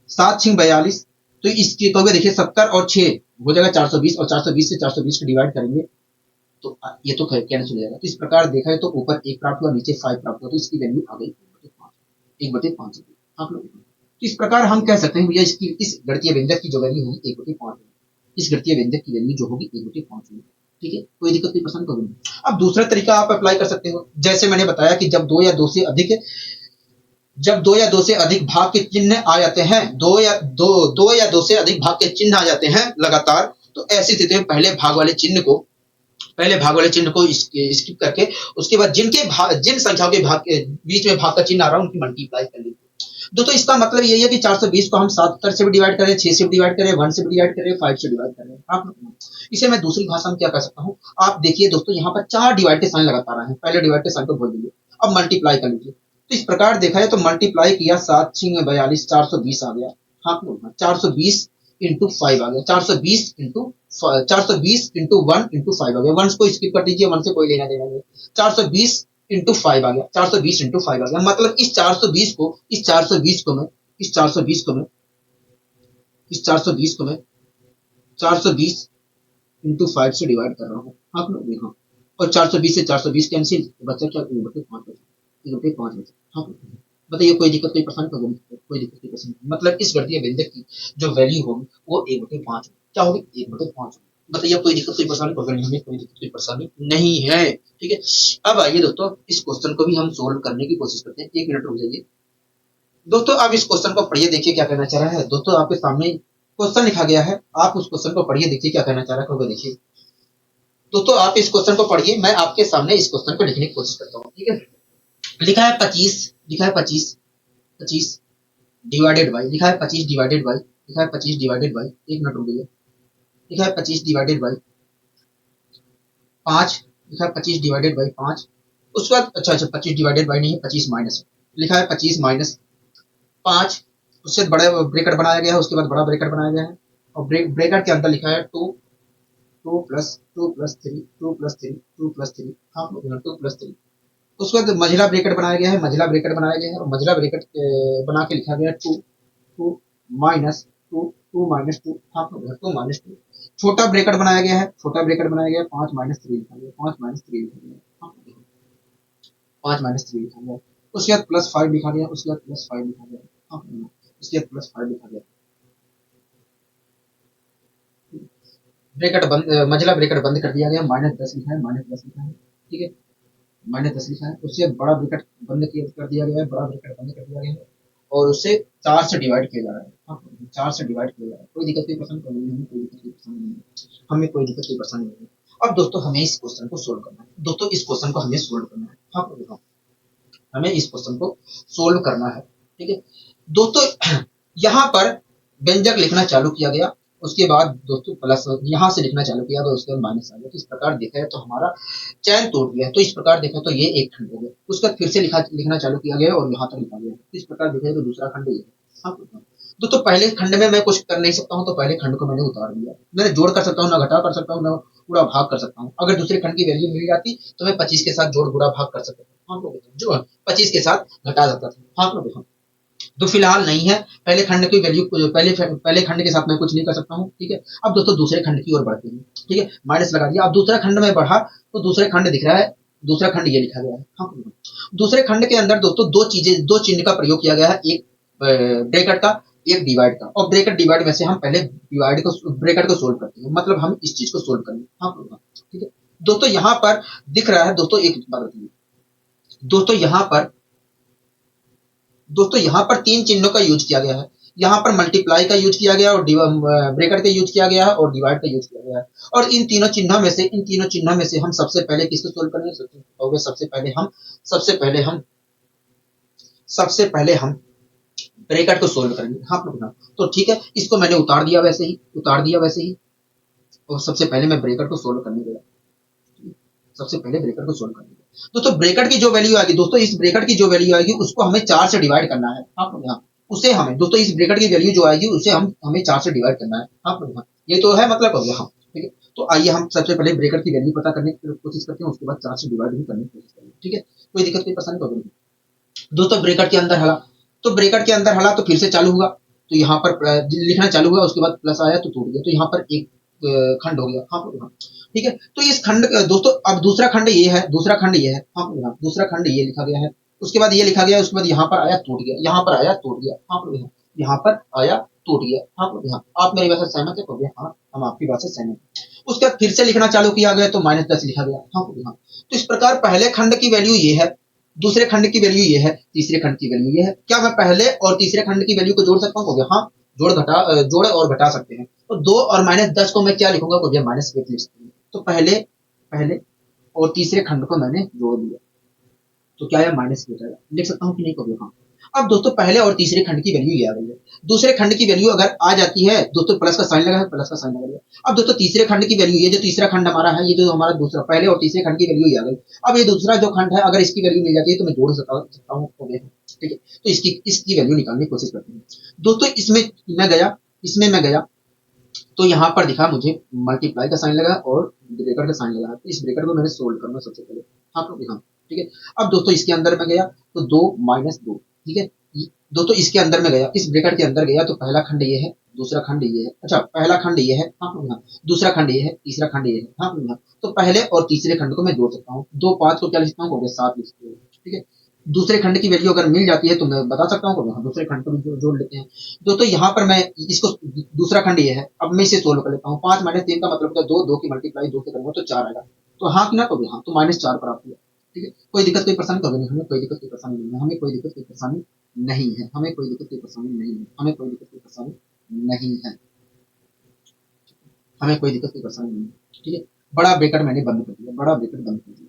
7 6 42, तो इसकी कहोगे देखिए 70 और 6 हो जाएगा 420 और 420 से 420 को डिवाइड करेंगे तो ये तो कैंसिल हो जाएगा। तो इस प्रकार देखा है तो ऊपर 1 प्राप्त हुआ, नीचे 5 प्राप्त हुआ, तो इसकी वैल्यू आ गई 1/5। आप लोग तो इस प्रकार हम कह सकते हैं भैया इसकी इस गणितीय व्यंजक की जो वैल्यू होगी 1/5, इस गणितीय व्यंजक की वैल्यू जो होगी 1/5 होगी। ठीक है, कोई दिक्कत कोई पसंद करोगे। अब दूसरा तरीका आप अप्लाई कर सकते हो, जैसे मैंने बताया कि जब दो या दो से अधिक भाग के चिन्ह आ जाते हैं, दो या दो से अधिक भाग के चिन्ह आ जाते हैं लगातार, तो ऐसी स्थिति में पहले भाग वाले चिन्ह को स्किप करके उसके बाद जिन संख्याओं के भाग के बीच में भाग का चिन्ह आ रहा है उनकी मल्टीप्लाई कर लीजिए। दोस्तों इसका मतलब यही है कि 420 को हम 70 से भी डिवाइड करें, 6 से भी डिवाइड करें, 1 से भी डिवाइड करें, 5 से डिवाइड करें। आप इसे मैं दूसरी भाषा में क्या कर सकता हूँ, आप देखिए दोस्तों यहाँ पर 4 डिवाइड के साइन लगातार आए हैं, पहले डिवाइड के साइन को भूल दीजिए, अब मल्टीप्लाई कर लीजिए। तो इस प्रकार देखा है तो मल्टीप्लाई किया 7 6 42 420 आ गया। हाँ, 420 इंटू 5 आ गया, 420 इंटू 1 इंटू 5 आ गया, 1 को स्किप कर दीजिए, 1 से कोई लेना देना नहीं। 420 इंटू 5 आ गया, 420 इंटू 5 आ गया, मतलब इस 420 को इस 420 को मैं इस 420 को मैं इस 420 को मैं 420 इंटू 5 से डिवाइड कर रहा हूँ। आप लोग देखो, और 420 से 420 कैंसिल, बचा क्या? 1/5 बचा, 1/5 बचा। हाँ, बताइए कोई दिक्कत कोई परेशानी तो कोई दिक्कत कोई परेशानी, मतलब इस गणितीय व्यंजक की जो वैल्यू होगी वो 1/5 क्या होगी? 1/5। बताइए कोई दिक्कत कोई परेशानी पकड़ने हमें कोई दिक्कत कोई परेशानी नहीं है। ठीक है, अब आइए दोस्तों इस क्वेश्चन को भी हम सोल्व करने की कोशिश करते हैं। 1 मिनट रुक जाइए दोस्तों, अब इस क्वेश्चन को पढ़िए, देखिए क्या कहना चाह रहा है। दोस्तों आपके सामने क्वेश्चन लिखा गया है, आप उस क्वेश्चन को पढ़िए, देखिए क्या कहना चाह रहा है। देखिए दोस्तों आप इस क्वेश्चन को पढ़िए, मैं आपके सामने इस क्वेश्चन को लिखने की कोशिश करता हूँ। ठीक है, लिखा है 25 लिखा है 25 25 डिवाइडेड बाई, लिखा है 25 डिवाइडेड बाई, लिखा है 25 डिवाइडेड बाई, 1 मिनट रुक जाइए, लिखा है 25 डिवाइडेड बाई 5, लिखा है 25 डिवाइडेड बाई 5, उसके बाद अच्छा 25 डिवाइडेड बाई नहीं है, 25 माइनस, लिखा है 25 माइनस 5, उससे बड़ा ब्रैकेट बनाया गया है, उसके बाद बड़ा ब्रैकेट बनाया गया है और ब्रैकेट के अंदर लिखा है 2 प्लस 3 2 प्लस 3 2 प्लस 3, हाँ 2 प्लस 3, उसके बाद मझला ब्रैकेट बनाया गया है, मझला ब्रैकेट बनाया गया है और मझला ब्रैकेट बना के लिखा गया है 2 माइनस 2 माइनस 2, हाँ 2 माइनस 2, छोटा ब्रैकेट बनाया गया है, छोटा ब्रैकेट बनाया गया है 5 माइनस 3 लिखा गया, 5 माइनस 3 लिखा गया, हाँ 5 माइनस 3 लिखा गया, उसके बाद प्लस 5 लिखा गया, उसके बाद प्लस 5 लिखा गया, हाँ उसके बाद प्लस 5 लिखा गया, ब्रैकेट बंद, मझला ब्रैकेट बंद कर दिया गया, -10 लिखा है, -10 लिखा है। ठीक है, -10 लिखा है, उससे बड़ा ब्रैकेट बंद कर दिया गया है, बड़ा ब्रैकेट बंद कर दिया गया है और उसे 4 से डिवाइड किया जा रहा है। हाँ, 4 से डिवाइड किया जा रहा है, कोई दिक्कत कोई परेशानी नहीं है, कोई दिक्कत कोई परेशानी नहीं है, हमें कोई दिक्कत कोई परेशानी नहीं है। अब दोस्तों हमें इस क्वेश्चन को सोल्व करना है, दोस्तों इस क्वेश्चन को हमें सोल्व करना है। हाँ देखो, हमें इस क्वेश्चन को सोल्व करना है। ठीक है दोस्तों, यहाँ पर व्यंजक लिखना चालू किया गया, उसके बाद दोस्तों प्लस यहाँ से लिखना चालू किया तो उसके बाद माइनस आ गया, तो इस प्रकार देखा है तो हमारा चैन टूट गया। तो इस प्रकार देखा तो ये एक खंड हो गया, उसका फिर से लिखना चालू किया गया और यहाँ तक लिखा गया, इस प्रकार देखा तो दूसरा खंड ये है। हाँ दोस्तों, पहले खंड में मैं कुछ कर नहीं सकता हूँ, तो पहले खंड को मैंने उतार दिया, मैंने जोड़ कर सकता हूँ ना घटा कर सकता हूँ ना पूरा भाग कर सकता हूँ। अगर दूसरे खंड की वैल्यू मिल जाती तो मैं 25 के साथ जोड़ गुणा भाग कर सकता था, हाँ जो 25 के साथ घटा सकता था। हाँ देखो, तो फिलहाल नहीं है, पहले खंड की वैल्यू पहले खंड के साथ मैं कुछ नहीं कर सकता हूँ। ठीक है, अब दोस्तों दूसरे खंड की ओर बढ़ते हैं। ठीक है, माइनस लगा दिया, अब दूसरा खंड में बढ़ा तो दूसरे खंड दिख रहा है, दूसरा खंड ये लिखा गया है। हाँ, दूसरे खंड के अंदर दोस्तों दो चिन्ह का प्रयोग किया गया है, एक ब्रैकेट का, एक डिवाइड का, और ब्रैकेट डिवाइड में से हम पहले ब्रैकेट को सोल्व करते हैं, मतलब हम इस चीज को सोल्व करेंगे। हाँ ठीक है दोस्तों, यहाँ पर दिख रहा है दोस्तों, एक बात बताइए दोस्तों यहाँ पर 3 चिन्हों का यूज किया गया है, यहाँ पर मल्टीप्लाई का यूज किया गया और ब्रैकेट का यूज किया गया है और डिवाइड का यूज किया गया है। और इन तीनों चिन्हों में से हम सबसे पहले किसको सोल्व करेंगे? सबसे पहले हम ब्रैकेट को सोल्व करेंगे। हाँ तो ठीक है, इसको मैंने उतार दिया वैसे ही और सबसे पहले मैं ब्रैकेट को सोल्व करने गया, सबसे पहले ब्रैकेट को सोल्व करने गया। दोस्तों ब्रैकेट की जो वैल्यू आएगी, दोस्तों इस ब्रैकेट की जो वैल्यू आएगी उसको हमें 4 से डिवाइड करना है। आप लोग यहाँ उसे हमें दोस्तों इस ब्रैकेट की वैल्यू जो आएगी उसे हमें 4 से डिवाइड करना है। आप लोग यहाँ ये तो है मतलब हो गया। हाँ ठीक है, तो आइए हम सबसे पहले ब्रैकेट की वैल्यू पता करने की कोशिश करते हैं, उसके बाद 4 से डिवाइड भी करने की कोशिश करेंगे। ठीक है, कोई दिक्कत कोई परेशानी तो नहीं। दोस्तों ब्रैकेट के अंदर हला, तो ब्रैकेट के अंदर हला तो फिर से चालू हुआ, तो यहाँ पर लिखना चालू हुआ, उसके बाद प्लस आया तो टूट गया, तो यहाँ पर एक खंड हो गया। हाँ ठीक है, तो इस खंड दोस्तों अब दूसरा खंड ये है, दूसरा खंड ये है। हाँ दूसरा खंड ये लिखा गया है, उसके बाद ये लिखा गया, उसके बाद यहाँ पर आया टूट गया, यहाँ पर आया टूट गया। हाँ यहाँ पर आया टूट गया। हाँ यहाँ आप मेरी बात से सहमत है? तो हाँ हम आपकी बात से सहमत हैं। उसके बाद फिर से लिखना चालू किया गया तो -10 लिखा गया। हाँ तो इस प्रकार पहले खंड की वैल्यू ये है, दूसरे खंड की वैल्यू ये है, तीसरे खंड की वैल्यू ये है। क्या मैं पहले और तीसरे खंड की वैल्यू को जोड़ सकता हूँ? हाँ जोड़ और घटा सकते हैं। तो 2 और -10 को मैं क्या लिखूंगा? -8 लिख सकते हैं। तो पहले और तीसरे खंड को मैंने जोड़ दिया, तो क्या है -8 आएगा। लिख सकता हूँ कि नहीं? को हाँ। अब दोस्तों पहले और तीसरे खंड की वैल्यू ये आ गई है। दूसरे खंड की वैल्यू अगर आ जाती है दोस्तों, प्लस का साइन लगा है, प्लस का साइन लगा दिया। अब दोस्तों तीसरे खंड की वैल्यू, ये जो तीसरा खंड हमारा है, ये जो हमारा दूसरा पहले और तीसरे खंड की वैल्यू ये आ गई। अब ये दूसरा जो खंड है अगर इसकी वैल्यू मिल जाती है तो मैं जोड़ सकता हूँ। ठीक है, तो इसकी वैल्यू निकालने की कोशिश करते हैं। दोस्तों इसमें मैं गया तो यहाँ पर दिखा मुझे मल्टीप्लाई का साइन लगा और ब्रैकेट का साइन लगा, तो इस ब्रैकेट को मैंने सोल्व करना सबसे पहले। हाँ लोग यहाँ ठीक है। अब दोस्तों इसके अंदर में गया तो 2 -2, ठीक है। दोस्तों इसके अंदर में गया, इस ब्रैकेट के अंदर गया तो पहला खंड ये है, दूसरा खंड ये है। अच्छा पहला खंड ये है। हाँ यहाँ दूसरा खंड ये है, तीसरा खंड ये है। हाँ यहाँ तो पहले और तीसरे खंड को मैं जोड़ सकता हूँ। 2 5 को क्या लिखता हूँ? 7 लिख सकते हैं। ठीक है, दूसरे खंड की वैल्यू अगर मिल जाती है तो मैं बता सकता हूँ, दूसरे खंड को भी जोड़ लेते हैं। दोस्तों यहाँ पर मैं इसको, दूसरा खंड ये है, अब मैं इसे सोल्व कर लेता हूँ। 5 -3 का मतलब 2, 2 की मल्टीप्लाई 2 से करूंगा तो 4 आएगा। तो हाँ कि ना? तो हाँ, तो -4 प्राप्त हुआ। ठीक है, कोई दिक्कत कोई परेशानी तो नहीं, हमें कोई दिक्कत कोई परेशानी नहीं है, हमें कोई दिक्कत कोई परेशानी नहीं है, हमें कोई दिक्कत कोई परेशानी नहीं है, हमें कोई दिक्कत कोई परेशानी नहीं है, हमें कोई दिक्कत कोई परेशानी नहीं है। ठीक है, बड़ा ब्रैकेट मैंने बंद कर दिया, बड़ा ब्रैकेट बंद कर दिया।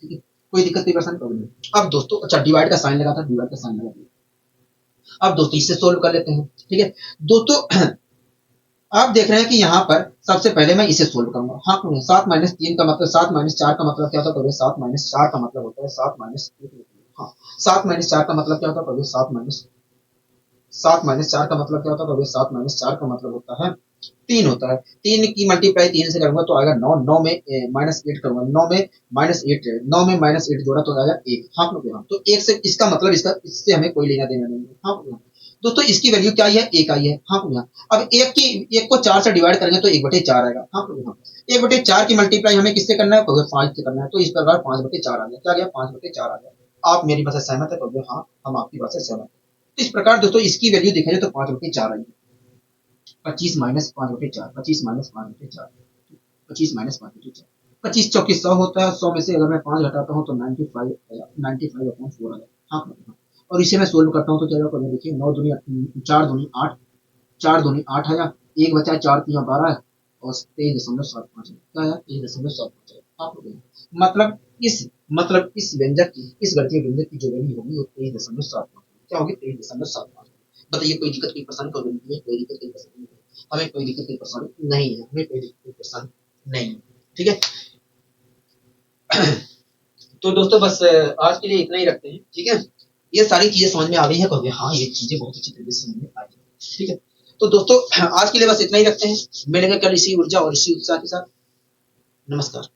ठीक है, कोई दिक्कत कोई परेशानी तो नहीं। अब दोस्तों अच्छा डिवाइड का साइन लगा था, डिवाइड का साइन लगा दिया। अब दोस्तों इससे सोल्व कर लेते हैं। ठीक है दोस्तों आप देख रहे हैं कि यहाँ पर सबसे पहले मैं इसे सोल्व करूंगा। हाँ 7 -3 का मतलब 7 -4 का मतलब क्या होता है? 7 -4 का मतलब होता है 7 हाँ 7 -4 का मतलब क्या होता है? 7 -4 का मतलब क्या होता है? 7 -4 का मतलब होता है 3 होता है। 3 की मल्टीप्लाई 3 से करूंगा तो आएगा 9, 9 में -8 करूंगा, 9 में -8 है, 9 में -8 जोड़ा तो आएगा 1। हाँ तो 1 से इसका मतलब इससे हमें कोई लेना देना नहीं है। हाँ दोस्तों इसकी वैल्यू क्या है? 1 आई है। हाँ अब 1 को 4 से डिवाइड करेंगे तो 1/4 आएगा। हाँ 1/4 की मल्टीप्लाई हमें किससे करना है? 5 से करना है, तो इस प्रकार 5/4 आ गया। क्या गया? 5/4 आ गया। आप मेरी बात से सहमत है? हाँ हम आपकी बात से सहमत है। तो इस प्रकार दोस्तों इसकी वैल्यू देखा जाए तो 5/4 आई है। 25 -5/4, 25 -5/4, 25 -5/4, 25 चौकी 100 होता है। 100 में से अगर मैं 5 घटाता हूँ तो 95/4 आ जाए। हाँ और इसे मैं सोल्व करता हूँ तो क्या होगा? देखिए 9 दूनी 4 दूनी 8, 4 दूनी 8 आया, 1 बचा 4 3 12 और 23.75 क्या है? 23.75। आप मतलब इस व्यंजक की, इस गणितीय व्यंजक की जो वैल्यू होगी वो 23.75 क्या होगी? 23.75। बताइए कोई दिक्कत कोई परेशानी तो नहीं है? कोई दिक्कत कोई परेशानी नहीं है, हमें कोई दिक्कत कोई परेशानी नहीं है, हमें कोई दिक्कत कोई परेशानी नहीं है। ठीक है तो दोस्तों बस आज के लिए इतना ही रखते हैं। ठीक है, ये सारी चीजें समझ में आ गई है? कहोगे हाँ ये चीजें बहुत अच्छी तरीके से समझ में आ गई। ठीक है, तो दोस्तों आज के लिए बस इतना ही रखते हैं, मिलेंगे कल इसी ऊर्जा और इसी उत्साह के साथ। नमस्कार।